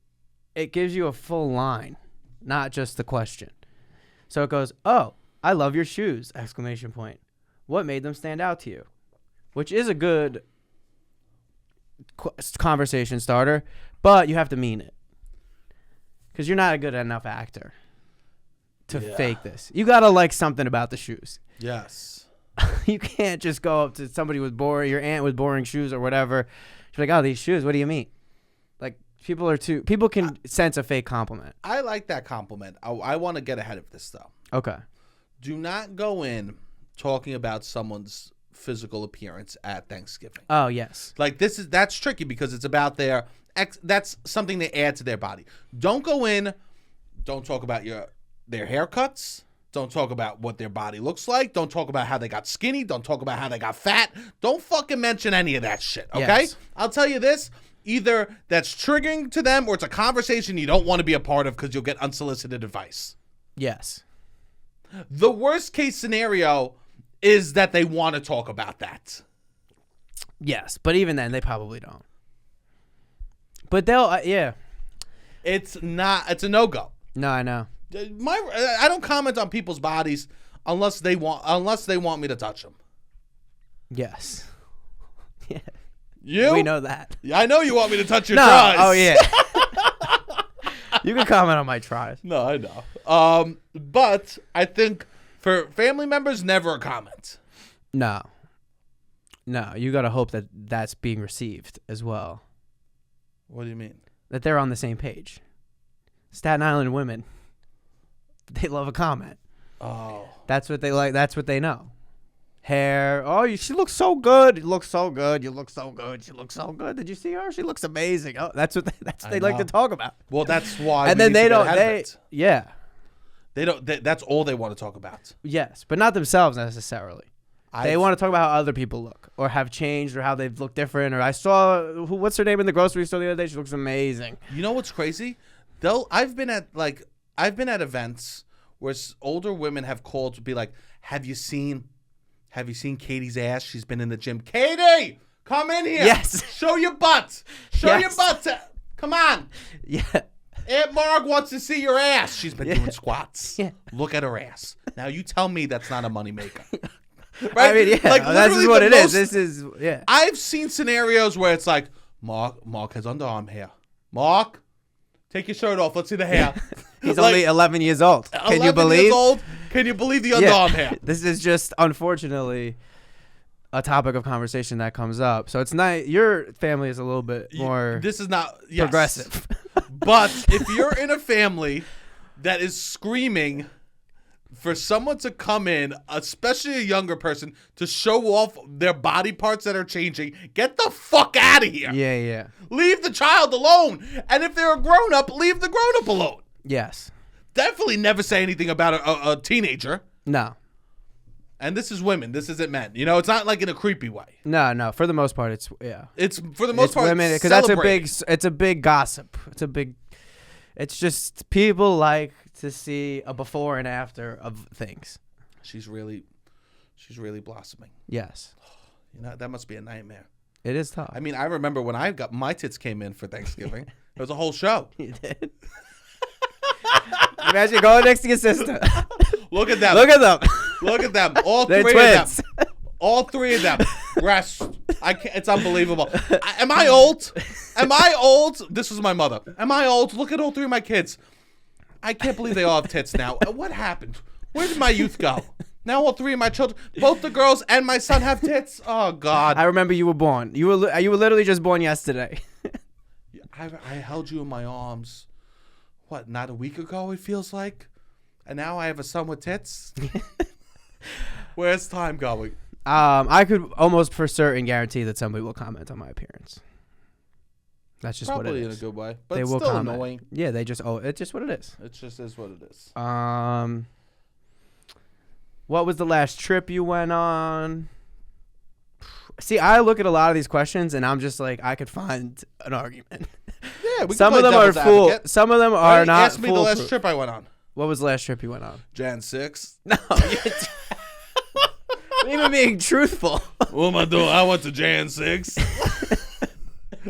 it gives you a full line, not just the question. So it goes, "Oh, I love your shoes!" Exclamation point. What made them stand out to you? Which is a good conversation starter, but you have to mean it. Because you're not a good enough actor to fake this. You got to like something about the shoes. Yes. You can't just go up to somebody with your aunt with boring shoes or whatever. She's like, "Oh, these shoes, what do you mean?" Like, people can sense a fake compliment. I like that compliment. I want to get ahead of this, though. Okay. Do not go in talking about someone's physical appearance at Thanksgiving. Oh, yes. Like that's tricky because it's about that's something they add to their body. Don't go in, don't talk about their haircuts, don't talk about what their body looks like, don't talk about how they got skinny, don't talk about how they got fat. Don't fucking mention any of that shit, okay? Yes. I'll tell you this, either that's triggering to them or it's a conversation you don't want to be a part of because you'll get unsolicited advice. Yes. The worst case scenario is that they want to talk about that. Yes, but even then, they probably don't. But they'll, yeah. It's a no-go. No, I know. I don't comment on people's bodies unless they want me to touch them. Yes. Yeah. You? We know that. I know you want me to touch your tries. Oh, yeah. You can comment on my tries. No, I know. But I think for family members, never a comment. No, you got to hope that that's being received as well. What do you mean? That they're on the same page. Staten Island women, they love a comment. Oh. That's what they like. That's what they know. Hair. Oh, she looks so good. You look so good. You look so good. She looks so good. Did you see her? She looks amazing. Oh, that's what they like to talk about. Well, that's why. And then they don't. Yeah. They don't. That's all they want to talk about. Yes, but not themselves necessarily. They want to talk about how other people look or have changed or how they've looked different. Or I saw what's her name in the grocery store the other day. She looks amazing. You know what's crazy? I've been at events where older women have called to be like, "Have you seen Katie's ass? She's been in the gym. Katie, come in here. Yes. Show your butt. Show your butt. Come on. Yeah. Aunt Marg wants to see your ass. She's been doing squats. Yeah. Look at her ass. Now you tell me that's not a moneymaker." Right? I mean, yeah. Like, this is what it is. This is, yeah. I've seen scenarios where it's like, Mark has underarm hair. Mark, take your shirt off. Let's see the hair. He's only 11 years old. Can you believe? Years old? Can you believe the underarm hair? This is just, unfortunately, a topic of conversation that comes up. So it's not, your family is a little bit more this is not progressive. But if you're in a family that is screaming for someone to come in, especially a younger person, to show off their body parts that are changing, get the fuck out of here. Yeah. Leave the child alone. And if they're a grown-up, leave the grown-up alone. Yes. Definitely never say anything about a teenager. No. And this is women. This isn't men. You know, it's not like in a creepy way. No. For the most part, it's It's for the most part women, because it's a big gossip. It's just people like to see a before and after of things. She's really blossoming. Yes. You know, that must be a nightmare. It is tough. I mean, I remember when I got my tits came in for Thanksgiving. It was a whole show. You did. Imagine going next to your sister. Look at them. Look at them. Look at them. All They're three twins. of them. All three of them. Breasts. I can't, it's unbelievable. Am I old? Am I old? This was my mother. Am I old? Look at all three of my kids. I can't believe they all have tits now. What happened? Where did my youth go? Now all three of my children, both the girls and my son, have tits. Oh God! I remember you were born. You were literally just born yesterday. I held you in my arms. What? Not a week ago? It feels like, and now I have a son with tits. Where's time going? I could almost for certain guarantee that somebody will comment on my appearance. That's just Probably what it is. in a good way, but They it's will still comment. annoying. Yeah, it's just what it is. It just is what it is. What was the last trip you went on? See, I look at a lot of these questions and I'm just like, I could find an argument. Yeah, we Some can of play them are devil's full. advocate. Some of them are not. Ask me the last trip I went on. What was the last trip you went on? Jan 6. No, even being truthful. What am I doing? I went to Jan 6.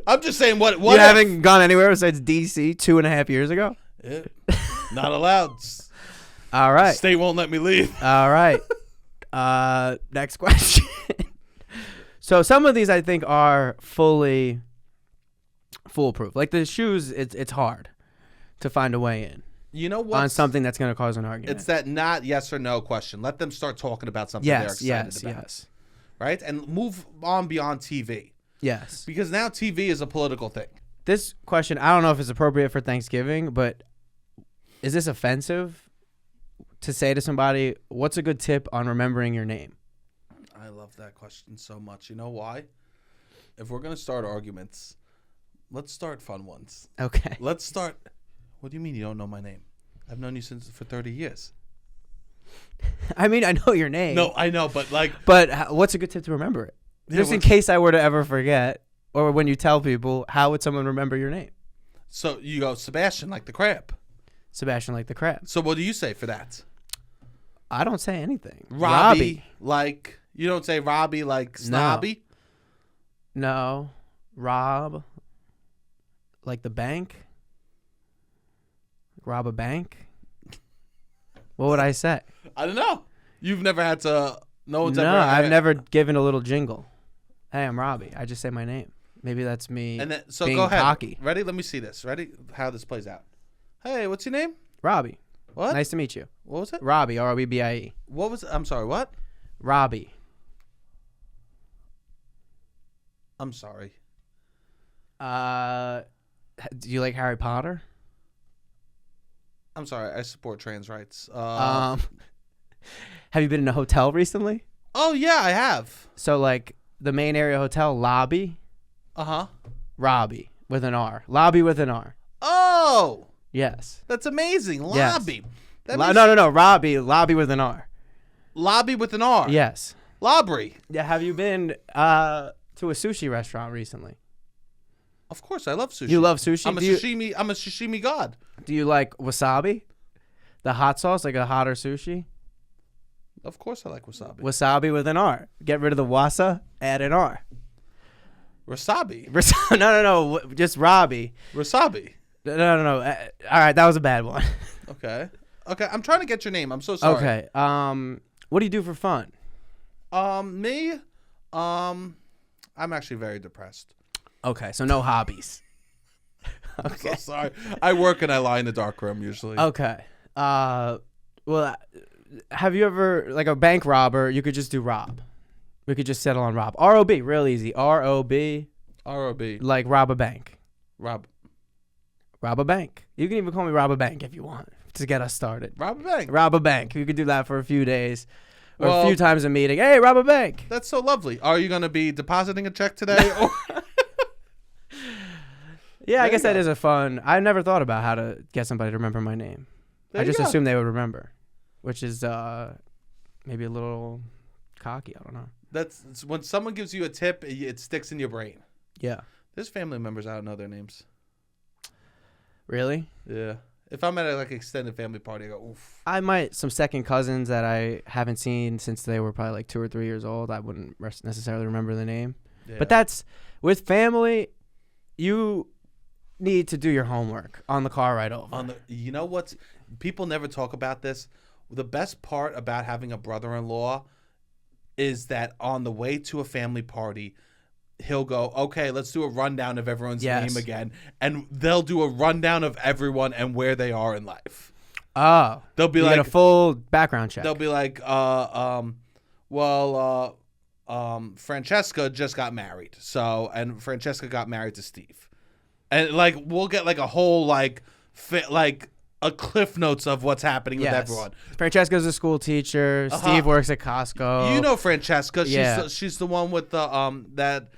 I'm just saying what You haven't gone anywhere besides DC 2.5 years ago? Yeah. Not allowed. All right. State won't let me leave. All right. Next question. So some of these I think are fully foolproof. Like the shoes, it's hard to find a way in. You know what? On something that's going to cause an argument. It's that not yes or no question. Let them start talking about something they're excited about. Yes. Right? And move on beyond TV. Yes. Because now TV is a political thing. This question, I don't know if it's appropriate for Thanksgiving, but is this offensive to say to somebody, what's a good tip on remembering your name? I love that question so much. You know why? If we're going to start arguments, let's start fun ones. Okay. Let's start. What do you mean you don't know my name? I've known you for 30 years. I mean, I know your name. No, I know, but like. But what's a good tip to remember it? Just in case I were to ever forget, or when you tell people, how would someone remember your name? So you go Sebastian like the crab. Sebastian like the crab. So what do you say for that? I don't say anything. Robbie. Like, you don't say Robbie like snobby? No. Rob. Like the bank? Rob a bank? What would I say? I don't know. You've never had to. No, I've never given a little jingle. Hey, I'm Robbie. I just say my name. Maybe that's me. And then, so being go ahead. Cocky. Ready? Let me see this. Ready? How this plays out. Hey, what's your name? Robbie. What? Nice to meet you. What was it? Robbie. R-O-B-B-I-E. What was it? I'm sorry. What? Robbie. I'm sorry. Do you like Harry Potter? I'm sorry. I support trans rights. Have you been in a hotel recently? Oh yeah, I have. So like the main area hotel lobby. Robbie with an R. Lobby with an R. Oh. Yes. That's amazing. Yes. Lobby. No. Robbie. Lobby with an R. Lobby with an R. Yes. Lobby. Yeah. Have you been to a sushi restaurant recently? Of course, I love sushi. You love sushi? I'm a sashimi god. Do you like wasabi? The hot sauce, like a hotter sushi? Of course I like wasabi. Wasabi with an R. Get rid of the wasa, add an R. Wasabi. No. Just Robbie. Wasabi. No. All right, that was a bad one. Okay. I'm trying to get your name. I'm so sorry. Okay. What do you do for fun? Me? I'm actually very depressed. Okay, so no hobbies. Okay. I'm so sorry. I work and I lie in the dark room usually. Okay. Well, have you ever, like a bank robber, you could just do rob. We could just settle on rob. R-O-B, real easy. R-O-B. R-O-B. Like rob a bank. Rob a bank. You can even call me rob a bank if you want. to get us started. Rob a bank. Rob a bank. You could do that for a few days or Well, a few times a meeting. Hey, rob a bank. That's so lovely. Are you going to be depositing a check today? Yeah, I guess that is a fun. I never thought about how to get somebody to remember my name. I just assumed they would remember, which is maybe a little cocky. I don't know. That's when someone gives you a tip, it sticks in your brain. Yeah. There's family members I don't know their names. Really? Yeah. If I'm at a extended family party, I go, oof. I might, some second cousins that I haven't seen since they were probably 2 or 3 years old. I wouldn't necessarily remember the name. Yeah. But that's, with family, you need to do your homework on the car ride over. You know what? People never talk about this. The best part about having a brother-in-law is that on the way to a family party, he'll go, okay, let's do a rundown of everyone's name again. And they'll do a rundown of everyone and where they are in life. Oh. They'll be get a full background check. They'll be like, Francesca just got married. And Francesca got married to Steve. And we'll get a whole a cliff notes of what's happening with everyone. Francesca's a school teacher. Steve works at Costco. You know Francesca. She's the one with the that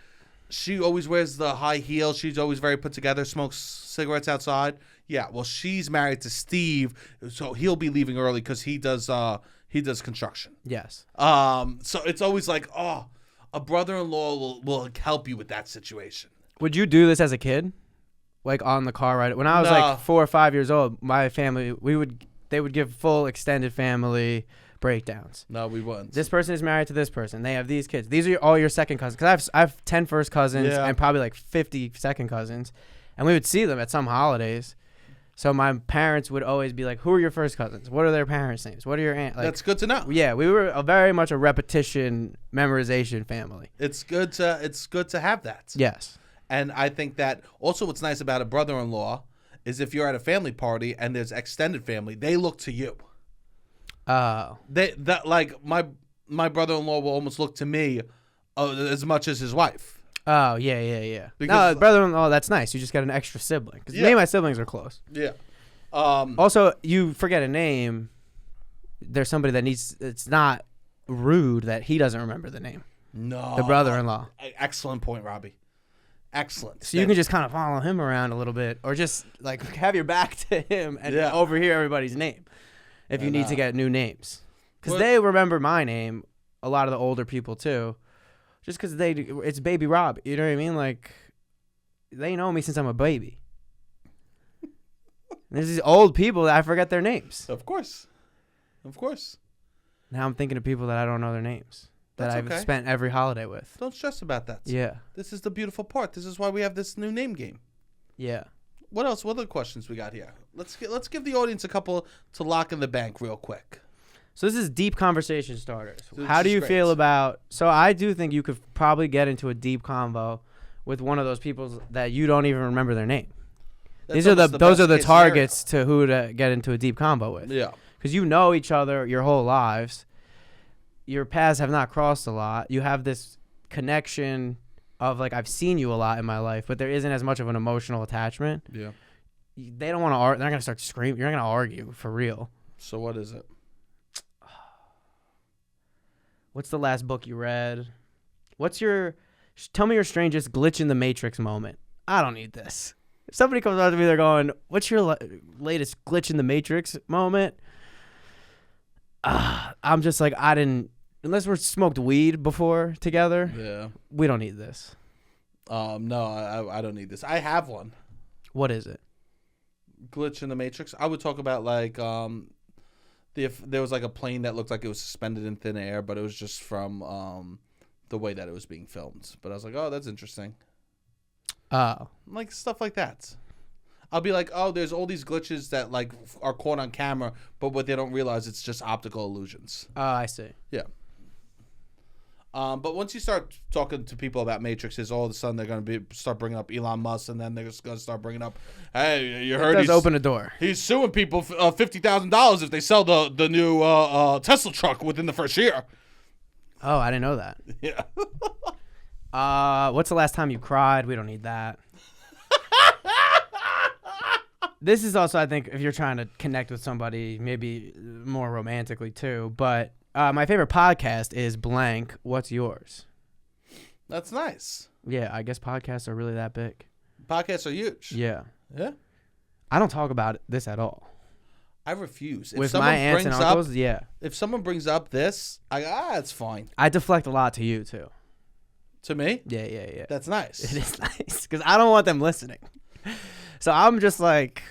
she always wears the high heels. She's always very put together. Smokes cigarettes outside. Yeah. Well, she's married to Steve, so he'll be leaving early because he does construction. Yes. So it's always a brother-in-law will help you with that situation. Would you do this as a kid? On the car ride. When I was 4 or 5 years old, my family, they would give full extended family breakdowns. No, we wouldn't. This person is married to this person. They have these kids. These are all your second cousins. Because I have 10 first cousins and probably 50 second cousins. And we would see them at some holidays. So my parents would always be like, who are your first cousins? What are their parents' names? What are your aunt? That's good to know. Yeah, we were very much a repetition, memorization family. It's good to have that. Yes. And I think that also what's nice about a brother-in-law is if you're at a family party and there's extended family, they look to you. Oh. My brother-in-law will almost look to me as much as his wife. Oh, yeah. No, brother-in-law, that's nice. You just got an extra sibling. Because me and my siblings are close. Yeah. Also, you forget a name. There's somebody that it's not rude that he doesn't remember the name. No. The brother-in-law. Excellent point, Robbie. Excellent. So you can just kind of follow him around a little bit, or just have your back to him and overhear everybody's name if you need to get new names. Because they remember my name, a lot of the older people too, just because it's Baby Rob. You know what I mean? They know me since I'm a baby. There's these old people that I forget their names. Of course. Now I'm thinking of people that I don't know their names. I've spent every holiday with. Don't stress about that. Yeah. This is the beautiful part. This is why we have this new name game. Yeah. What else? What other questions we got here? Let's give the audience a couple to lock in the bank real quick. So this is deep conversation starters. How do you feel about... So I do think you could probably get into a deep convo with one of those people that you don't even remember their name. Those are the targets to who to get into a deep convo with. Yeah. Because you know each other your whole lives. Your paths have not crossed a lot. You have this connection of I've seen you a lot in my life, but there isn't as much of an emotional attachment. Yeah. They don't want to argue. They're not going to start screaming. You're not going to argue for real. So what is it? What's the last book you read? Tell me your strangest glitch in the Matrix moment. I don't need this. If somebody comes up to me, they're going, what's your latest glitch in the Matrix moment? I'm just I didn't, unless we're smoked weed before together. Yeah. We don't need this. No, I don't need this. I have one. What is it? Glitch in the Matrix. I would talk about if there was a plane that looked like it was suspended in thin air, but it was just from the way that it was being filmed. But I was like, oh, that's interesting. Oh. Stuff like that. I'll be like, oh, there's all these glitches that are caught on camera, but what they don't realize, it's just optical illusions. Oh, I see. Yeah. But once you start talking to people about matrices, all of a sudden they're going to start bringing up Elon Musk, and then they're just going to start bringing up, hey, you heard he's open a door. He's suing people $50,000 if they sell the new Tesla truck within the first year. Oh, I didn't know that. Yeah. What's the last time you cried? We don't need that. This is also, I think, if you're trying to connect with somebody, maybe more romantically too. But my favorite podcast is blank. What's yours? That's nice. Yeah, I guess podcasts are really that big. Podcasts are huge. Yeah. Yeah. I don't talk about this at all. I refuse. With my aunts and uncles, yeah. If someone brings up this, it's fine. I deflect a lot to you too. To me? Yeah. That's nice. It is nice because I don't want them listening. So I'm just like,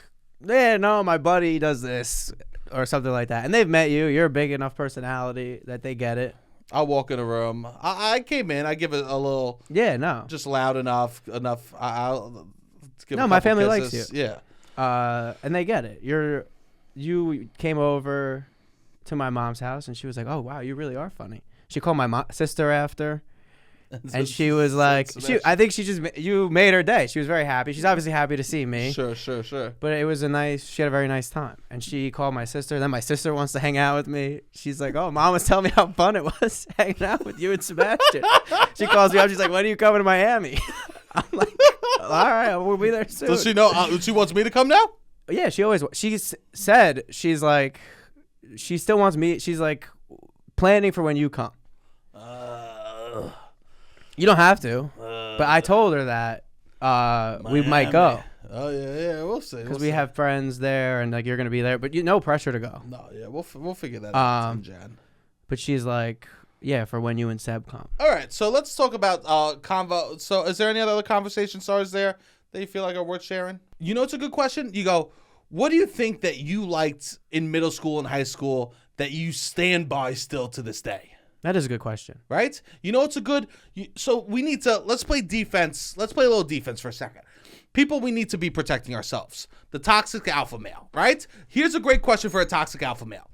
yeah, no, my buddy does this or something like that. And they've met you. You're a big enough personality that they get it. I'll walk in a room. I came in. I give it a little. Yeah, no. Just loud enough. I'll give no, a my couple family kisses. likes you. Yeah. And they get it. You came over to my mom's house and she was like, "Oh wow, you really are funny." She called my sister after, and she was like, "I think you made her day." She was very happy. She's obviously happy to see me. Sure. But it was she had a very nice time, and she called my sister. Then my sister wants to hang out with me. She's like, "Oh, Mom was telling me how fun it was hanging out with you and Sebastian." She calls me up. She's like, "When are you coming to Miami?" I'm like, "All right, we'll be there soon." Does she know? She wants me to come now? Yeah, she said she's like, she still wants me. She's like planning for when you come. You don't have to, but I told her that we might go. Oh yeah, we'll see. Because we have friends there, and like you're gonna be there, but no pressure to go. No, yeah, we'll figure that out in Jan. But she's like, yeah, for when you and Seb come. All right, so let's talk about convo. So, is there any other conversation starters there that you feel like are worth sharing? You know, it's a good question. You go, what do you think that you liked in middle school and high school that you stand by still to this day? That is a good question. Right? You know, it's a good... So we need to... Let's play defense. Let's play a little defense for a second. People, we need to be protecting ourselves. The toxic alpha male, right? Here's a great question for a toxic alpha male.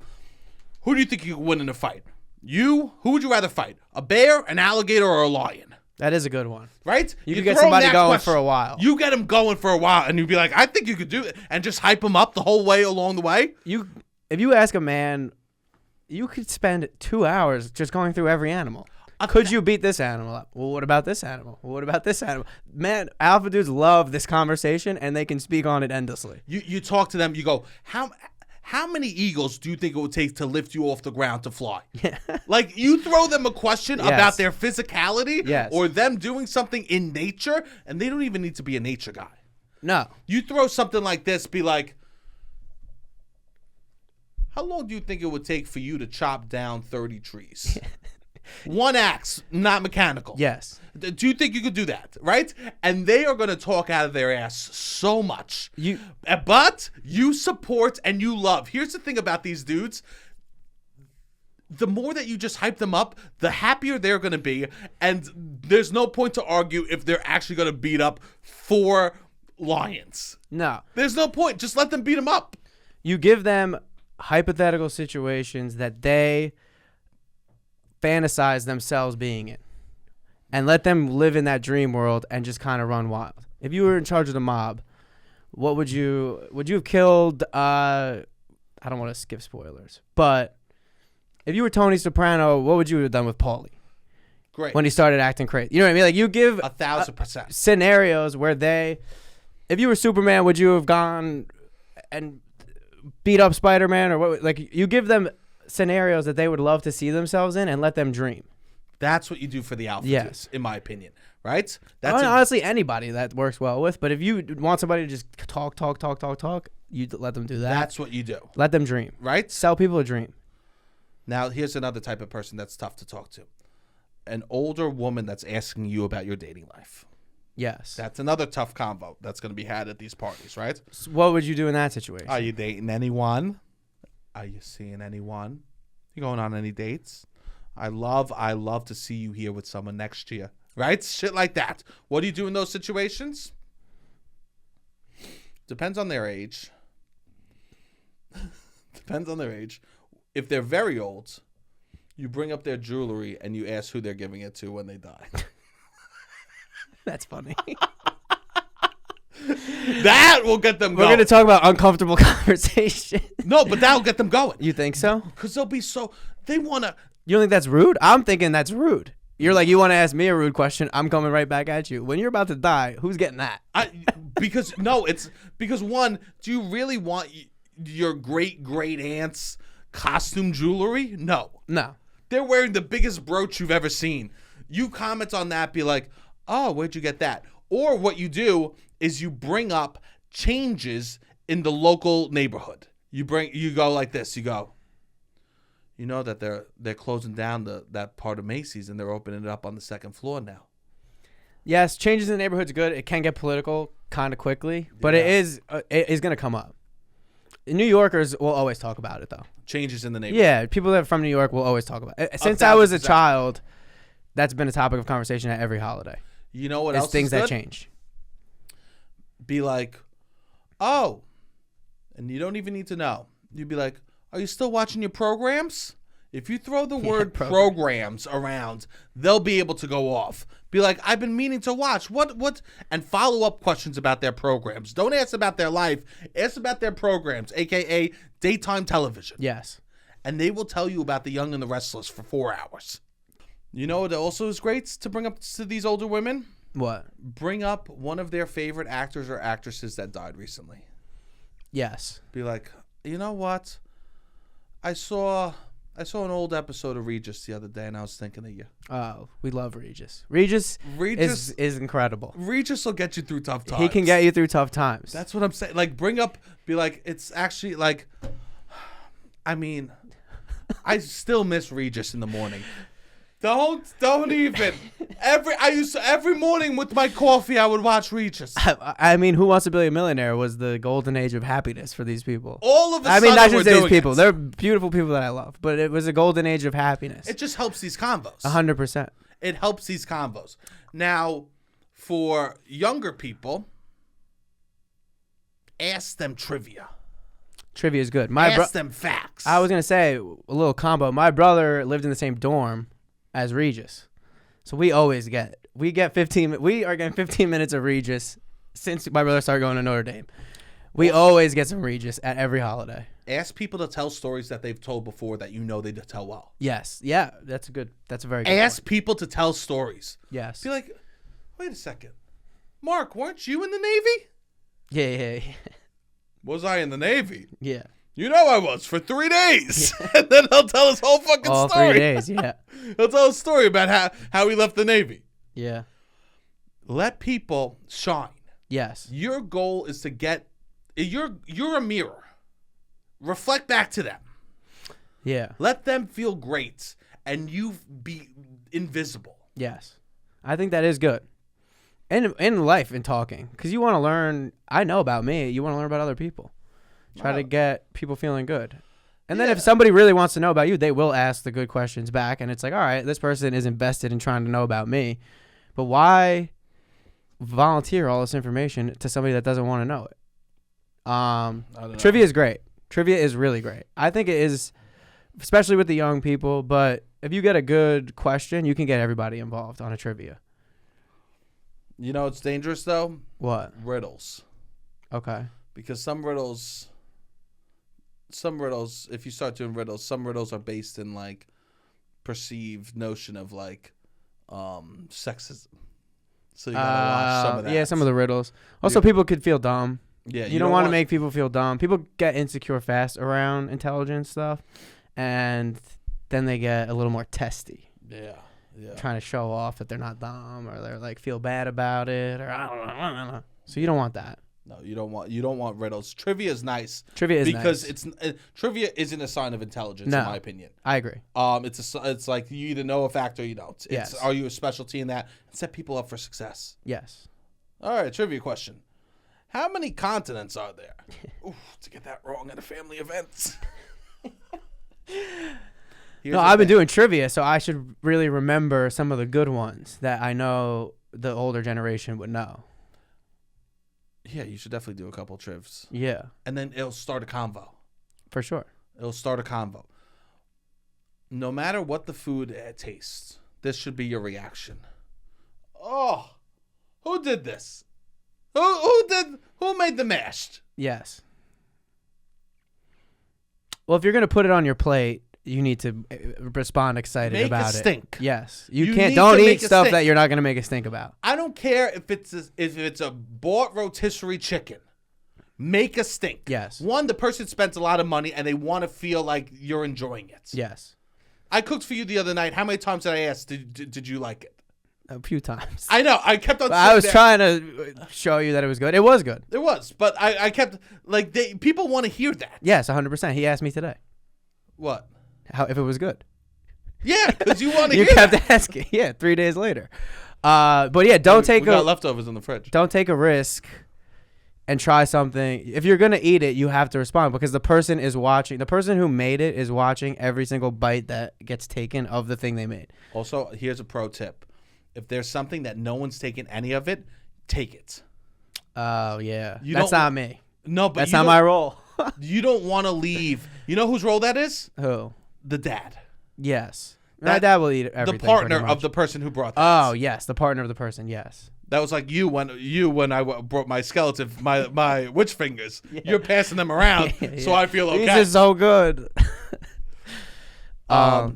Who do you think you could win in a fight? Who would you rather fight? A bear, an alligator, or a lion? That is a good one. Right? You could get somebody going for a while. You get them going for a while, and you'd be like, I think you could do it, and just hype them up the whole way along the way. If you ask a man... You could spend 2 hours just going through every animal. Could you beat this animal up? Well, what about this animal? Well, what about this animal? Man, alpha dudes love this conversation, and they can speak on it endlessly. You talk to them, you go, how many eagles do you think it would take to lift you off the ground to fly? Yeah. Like, you throw them a question about their physicality or them doing something in nature, and they don't even need to be a nature guy. No. You throw something like this, be like, how long do you think it would take for you to chop down 30 trees? One axe, not mechanical. Yes. Do you think you could do that? Right? And they are going to talk out of their ass so much. But you support and you love. Here's the thing about these dudes. The more that you just hype them up, the happier they're going to be. And there's no point to argue if they're actually going to beat up 4 lions. No. There's no point. Just let them beat them up. You give them hypothetical situations that they fantasize themselves being in and let them live in that dream world and just kind of run wild. If you were in charge of the mob, what would you have killed? I don't want to skip spoilers, but if you were Tony Soprano, what would you have done with Paulie? Great. When he started acting crazy. You know what I mean? Like, you give 1,000% scenarios where if you were Superman, would you have gone and beat up Spider-Man, or what? Like, you give them scenarios that they would love to see themselves in and let them dream. That's what you do for the alpha dudes, in my opinion, right? That's honestly anybody that works well with, but if you want somebody to just talk, you let them do that. That's what you do. Let them dream. Right? Sell people a dream. Now, here's another type of person that's tough to talk to. An older woman that's asking you about your dating life. Yes. That's another tough convo that's going to be had at these parties, right? So what would you do in that situation? Are you dating anyone? Are you seeing anyone? You going on any dates? I love to see you here with someone next year, right? Shit like that. What do you do in those situations? Depends on their age. Depends on their age. If they're very old, you bring up their jewelry and you ask who they're giving it to when they die. That's funny. That will get them going. We're going to talk about uncomfortable conversation. No, but that'll get them going. You think so? Because they'll be so... They want to... You don't think that's rude? I'm thinking that's rude. You're like, you want to ask me a rude question? I'm coming right back at you. When you're about to die, who's getting that? Because one, do you really want your great aunt's costume jewelry? No. They're wearing the biggest brooch you've ever seen. You comment on that, be like, oh, where'd you get that? Or what you do is you bring up changes in the local neighborhood. You go like this. You go, you know that they're closing down that part of Macy's and they're opening it up on the second floor now. Yes, changes in the neighborhood's good. It can get political kind of quickly, but it is going to come up. New Yorkers will always talk about it, though. Changes in the neighborhood. Yeah, people that are from New York will always talk about it. Since I was a child, that's been a topic of conversation at every holiday. You know what else is things good? That change. Be like, oh, and you don't even need to know. You'd be like, are you still watching your programs? If you throw the word programs around, they'll be able to go off. Be like, I've been meaning to watch. What? And follow up questions about their programs. Don't ask about their life. Ask about their programs, a.k.a. daytime television. Yes. And they will tell you about The Young and the Restless for 4 hours. You know what also is great to bring up to these older women? What? Bring up one of their favorite actors or actresses that died recently. Yes. Be like, you know what? I saw an old episode of Regis the other day, and I was thinking of you. Oh, we love Regis. Regis is incredible. Regis will get you through tough times. He can get you through tough times. That's what I'm saying. Like, be like, it's actually like, I mean, I still miss Regis in the morning. Don't even. Every morning with my coffee, I would watch Regis. I mean, Who Wants to Be a Millionaire was the golden age of happiness for these people. All of a sudden, I shouldn't say these people. They're beautiful people that I love, but it was a golden age of happiness. It just helps these convos. 100%. It helps these convos. Now, for younger people, ask them trivia. Trivia is good. Ask them facts. I was gonna say a little combo. My brother lived in the same dorm as Regis, so we are getting 15 minutes of Regis since my brother started going to Notre Dame. We always get some Regis at every holiday. Ask people to tell stories that they've told before that you know they tell well. Yes, yeah, that's a very good Ask point. people to tell stories. Yes. Be like, wait a second, Mark, weren't you in the Navy? Yeah. Was I in the Navy? Yeah. You know I was for 3 days. Yeah. And then he'll tell his whole fucking all story. 3 days, yeah. He'll tell a story about how he left the Navy. Yeah. Let people shine. Yes. Your goal is to get you're a mirror. Reflect back to them. Yeah. Let them feel great and you be invisible. Yes. I think that is good. In life, in talking. Because you want to learn, I know about me, you want to learn about other people. Try to get people feeling good. And then if somebody really wants to know about you, they will ask the good questions back. And it's like, all right, this person is invested in trying to know about me. But why volunteer all this information to somebody that doesn't want to know it? Trivia is great. Trivia is really great. I think it is, especially with the young people. But if you get a good question, you can get everybody involved on a trivia. You know it's dangerous, though? What? Riddles. Okay. Because some riddles, if you start doing riddles, some riddles are based in, like, perceived notion of, like, sexism. So you gotta watch some of that. Yeah, some of the riddles. Also, people could feel dumb. Yeah, you don't want to make people feel dumb. People get insecure fast around intelligence stuff, and then they get a little more testy. Yeah. Trying to show off that they're not dumb, or they're like feel bad about it, or I don't know. So you don't want that. No, you don't want riddles. Trivia is nice. Trivia is because nice. Trivia isn't a sign of intelligence, in my opinion. I agree. It's like you either know a fact or you don't. Yes. Are you a specialty in that? And set people up for success. Yes. All right, trivia question. How many continents are there? Ooh, to get that wrong at a family event. I've been doing trivia, so I should really remember some of the good ones that I know the older generation would know. Yeah, you should definitely do a couple trivs. Yeah. And then it'll start a convo. For sure. It'll start a convo. No matter what the food tastes, this should be your reaction. Oh, who did this? Who made the mashed? Yes. Well, if you're going to put it on your plate you need to respond excited Make about a it. stink. Yes, You can't. need Don't to eat make a stuff stink. that you're not gonna make a stink about. I don't care if it's a bought rotisserie chicken. Make a stink. Yes. One, the person spent a lot of money and they want to feel like you're enjoying it. Yes, I cooked for you the other night. How many times did I ask, did you like it? a few times. I know. I kept on. I was there. trying to show you that it was good. It was good. It was, but I kept like people want to hear that. Yes, 100%. He asked me today What? if it was good. Yeah, because you want to You hear kept that. asking. Yeah, 3 days later. But yeah, don't take we got a leftovers in the fridge. don't take a risk and try something. If you're gonna eat it, you have to respond because the person is watching. The person who made it is watching every single bite that gets taken of the thing they made. Also, here's a pro tip: if there's something that no one's taken any of it, take it. Oh yeah, You that's don't- not me. No, but That's you not don't- my role. You don't want to leave. You know whose role that is? Who? The dad. Yes, my That- dad will eat everything. The partner pretty much. of the person who brought that. Oh yes, the partner of the person. Yes. That was like you when I brought my skeleton, my witch fingers. You're passing them around, so I feel okay. These are so good. I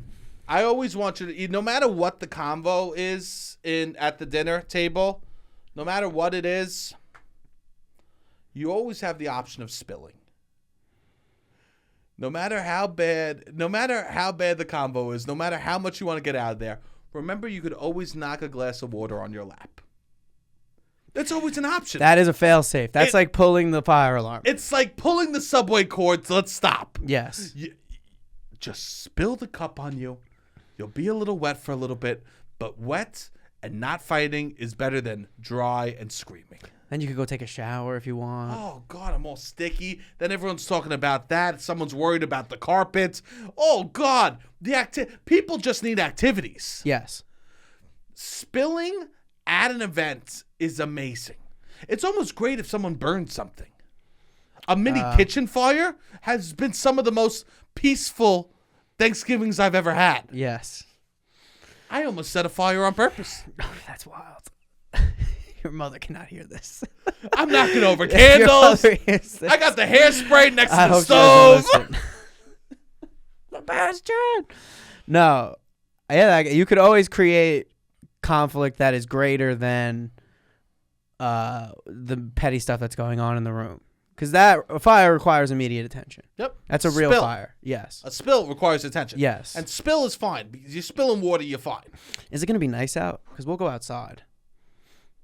always want you to eat, no matter what the convo is at the dinner table, no matter what it is, you always have the option of spilling. No matter how bad the convo is, no matter how much you want to get out of there, remember you could always knock a glass of water on your lap. That's always an option. That is a fail-safe. That's like pulling the fire alarm. It's like pulling the subway cord. Let's stop. Yes. Just spill the cup on you. You'll be a little wet for a little bit, but wet and not fighting is better than dry and screaming. Then you could go take a shower if you want. Oh, God, I'm all sticky. Then everyone's talking about that. Someone's worried about the carpet. Oh, God. People just need activities. Yes. Spilling at an event is amazing. It's almost great if someone burns something. A mini kitchen fire has been some of the most peaceful Thanksgivings I've ever had. Yes. I almost set a fire on purpose. That's wild. Your mother cannot hear this. I'm knocking over Your candles. mother hears this. I got the hairspray next to I the hope she stove. doesn't listen. Sebastian. No. Yeah, you could always create conflict that is greater than the petty stuff that's going on in the room. Because a fire requires immediate attention. Yep. That's a real Spill. fire. Yes. A spill requires attention. Yes. And spill is fine because you spill in water, you're fine. Is it going to be nice out? Because we'll go outside.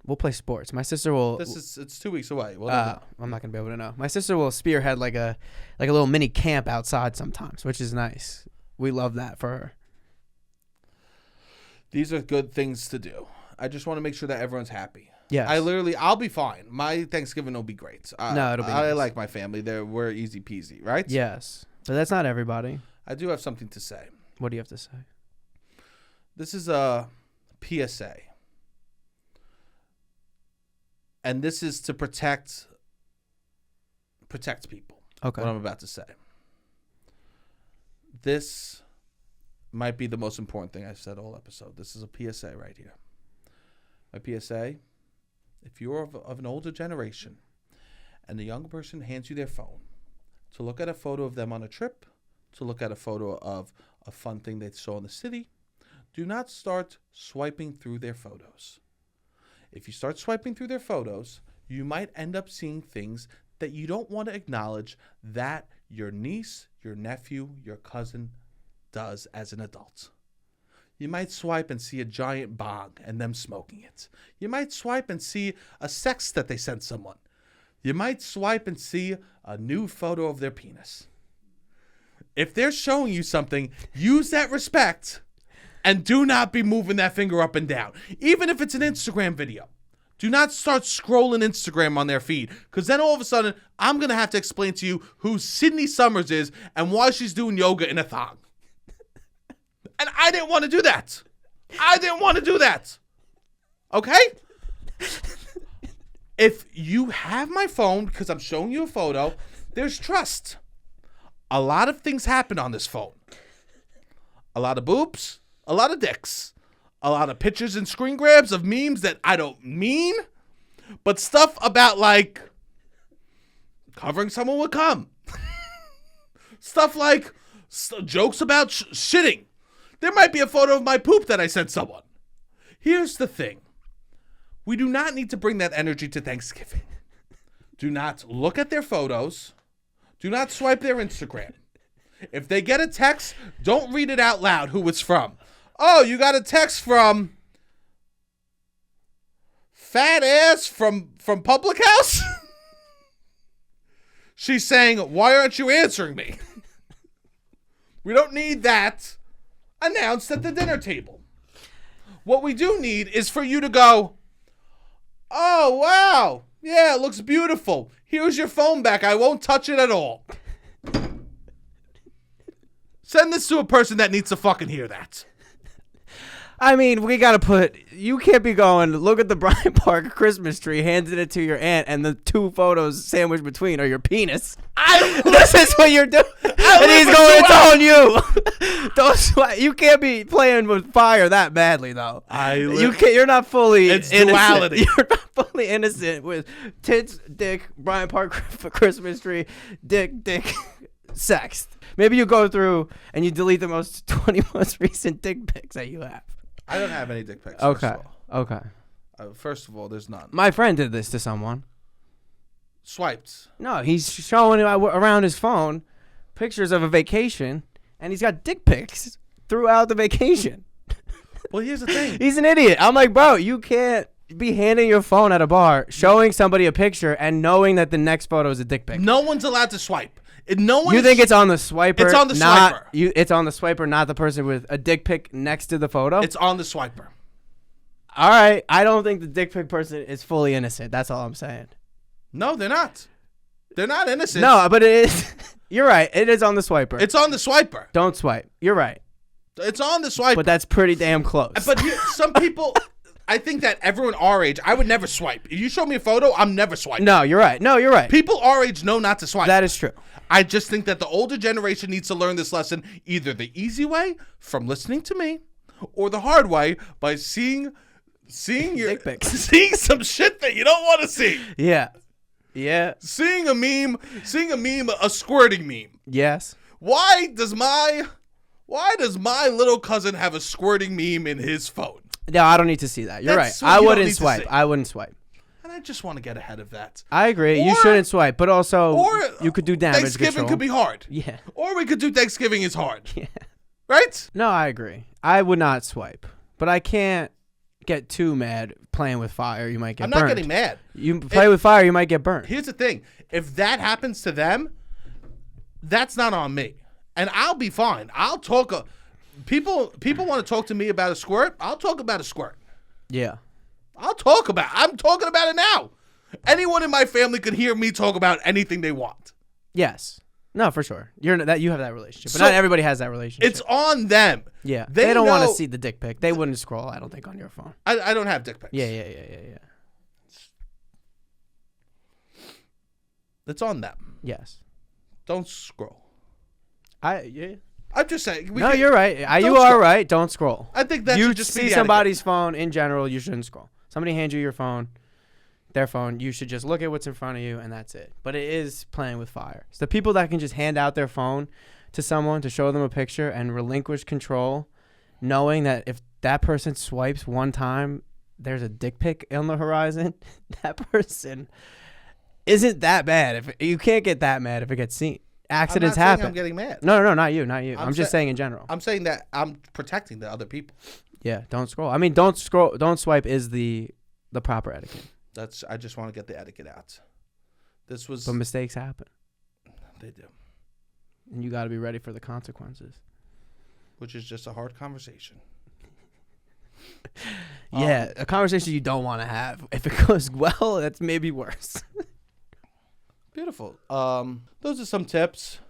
We'll play sports. My sister will. It's 2 weeks away. I'm not gonna be able to know. My sister will spearhead like a little mini camp outside sometimes, which is nice. We love that for her. These are good things to do. I just want to make sure that everyone's happy. Yes. I'll be fine. My Thanksgiving will be great. No, it'll be I nice. like my family. We're easy peasy, right? Yes, but that's not everybody. I do have something to say. What do you have to say? This is a PSA. And this is to protect people. Okay. What I'm about to say. This might be the most important thing I've said all episode. This is a PSA right here. My PSA, if you're of an older generation and the young person hands you their phone to look at a photo of them on a trip, to look at a photo of a fun thing they saw in the city, do not start swiping through their photos. If you start swiping through their photos, you might end up seeing things that you don't want to acknowledge that your niece, your nephew, your cousin does as an adult. You might swipe and see a giant bong and them smoking it. You might swipe and see a sext that they sent someone. You might swipe and see a new photo of their penis. If they're showing you something, use that respect and do not be moving that finger up and down. Even if it's an Instagram video. Do not start scrolling Instagram on their feed. Because then all of a sudden, I'm going to have to explain to you who Sydney Summers is and why she's doing yoga in a thong. And I didn't want to do that. Okay? If you have my phone, because I'm showing you a photo, there's trust. A lot of things happen on this phone. A lot of boobs, a lot of dicks, a lot of pictures and screen grabs of memes that I don't mean, but stuff about like covering someone with cum. Stuff like jokes about shitting. There might be a photo of my poop that I sent someone. Here's the thing. We do not need to bring that energy to Thanksgiving. Do not look at their photos. Do not swipe their Instagram. If they get a text, don't read it out loud who it's from. Oh, you got a text from fat ass from Public House? She's saying, why aren't you answering me? We don't need that announced at the dinner table. What we do need is for you to go, oh, wow. Yeah, it looks beautiful. Here's your phone back. I won't touch it at all. Send this to a person that needs to fucking hear that. I mean, you can't be going, look at the Bryant Park Christmas tree, handing it to your aunt, and the two photos sandwiched between are your penis. This is what you're doing. And he's going, it's on you. Don't sweat. You can't be playing with fire that badly, though. You're not fully innocent. Duality. You're not fully innocent with tits, dick, Bryant Park Christmas tree, dick, sex. Maybe you go through and you delete the 20 most recent dick pics that you have. I don't have any dick pics. Okay. First of all, there's none. My friend did this to someone. Swiped. No, he's showing around his phone pictures of a vacation, and he's got dick pics throughout the vacation. Well, here's the thing. He's an idiot. I'm like, bro, you can't be handing your phone at a bar, showing somebody a picture, and knowing that the next photo is a dick pic. No one's allowed to swipe. You think it's on the swiper? It's on the swiper. It's on the swiper, not the person with a dick pic next to the photo? It's on the swiper. All right. I don't think the dick pic person is fully innocent. That's all I'm saying. No, they're not. They're not innocent. No, but it is. You're right. It is on the swiper. It's on the swiper. Don't swipe. You're right. It's on the swiper. But that's pretty damn close. But some people... I think that everyone our age, I would never swipe. If you show me a photo, I'm never swiping. No, you're right. People our age know not to swipe. That is true. I just think that the older generation needs to learn this lesson either the easy way from listening to me or the hard way by seeing your dick pics. Seeing some shit that you don't want to see. Yeah. Seeing a meme, a squirting meme. Yes. Why does my little cousin have a squirting meme in his phone? No, I don't need to see that. You're right. I wouldn't swipe. And I just want to get ahead of that. I agree. You shouldn't swipe, but also you could do damage Thanksgiving control. could be hard. Yeah. Or we could do Thanksgiving is hard. Yeah. Right? No, I agree. I would not swipe, but I can't get too mad playing with fire. You might get burned. I'm not getting mad. You play with fire, you might get burned. Here's the thing. If that happens to them, that's not on me. And I'll be fine. I'll talk... People want to talk to me about a squirt. I'll talk about a squirt. Yeah. I'm talking about it now. Anyone in my family could hear me talk about anything they want. Yes. No, for sure. You have that relationship. But not everybody has that relationship. It's on them. Yeah. They don't want to see the dick pic. They wouldn't scroll, I don't think, on your phone. I don't have dick pics. Yeah. It's on them. Yes. Don't scroll. Yeah. I'm just saying. No, you're right. You are right. Don't scroll. I think that should just be see somebody's phone in general, you shouldn't scroll. Somebody hands you your phone, their phone, you should just look at what's in front of you, and that's it. But it is playing with fire. So the people that can just hand out their phone to someone to show them a picture and relinquish control, knowing that if that person swipes one time, there's a dick pic on the horizon, that person isn't that bad. If you can't get that mad if it gets seen. Accidents happen. I'm getting mad. No, not you. I'm just saying in general. I'm saying that I'm protecting the other people. Yeah, don't scroll. I mean, don't scroll. Don't swipe is the proper etiquette. I just want to get the etiquette out. But mistakes happen. They do. And you got to be ready for the consequences. Which is just a hard conversation. Yeah, a conversation you don't want to have. If it goes well, that's maybe worse. Beautiful. Those are some tips.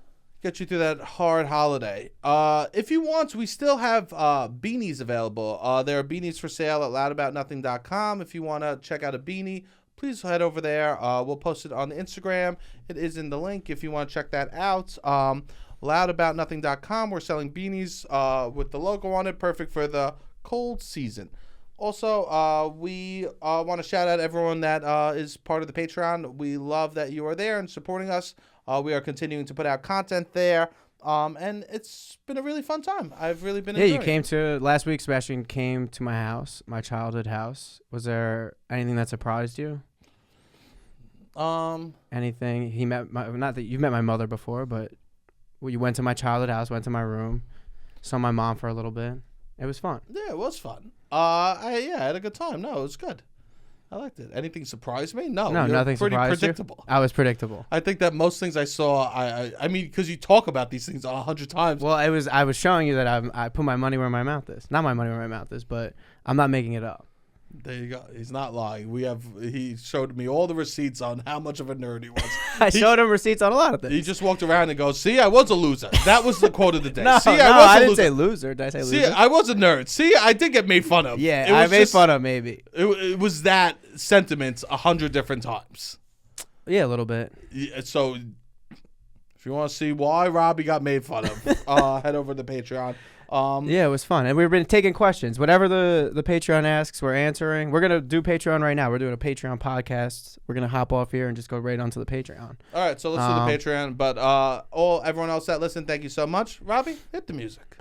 Get you through that hard holiday. If you want, we still have beanies available. There are beanies for sale at loudaboutnothing.com. If you want to check out a beanie, please head over there. We'll post it on the Instagram. It is in the link if you want to check that out. Loudaboutnothing.com. We're selling beanies with the logo on it, perfect for the cold season. Also, we want to shout out everyone that is part of the Patreon. We love that you are there and supporting us. We are continuing to put out content there. And it's been a really fun time. I've really been Yeah, you enjoying came it. to last week. Sebastian came to my house, my childhood house. Was there anything that surprised you? Anything? He met my, not that you've met my mother before, but you went to my childhood house, went to my room, saw my mom for a little bit. It was fun. Yeah, it was fun. I had a good time. No, it was good. I liked it. Anything surprised me? No, No, you're nothing pretty surprised predictable. you. I was predictable. I think that most things I saw, I mean, because you talk about these things 100 times. Well, I was showing you that I put my money where my mouth is. Not my money where my mouth is, but I'm not making it up. There you go. He's not lying. He showed me all the receipts on how much of a nerd he was. I showed him receipts on a lot of things. He just walked around and goes, "See, I was a loser." That was the quote of the day. No, See, I didn't say loser. Did I say loser? See, I was a nerd. See, I did get made fun of. Yeah, I made fun of maybe. It was that sentiment 100 different times. Yeah, a little bit. Yeah, so if you want to see why Robbie got made fun of, head over to Patreon. Yeah, it was fun. And we've been taking questions. Whatever the Patreon asks, we're answering. We're going to do Patreon right now. We're doing a Patreon podcast. We're going to hop off here and just go right onto the Patreon. All right, so let's do the Patreon. But everyone else that listened, thank you so much. Robbie, hit the music.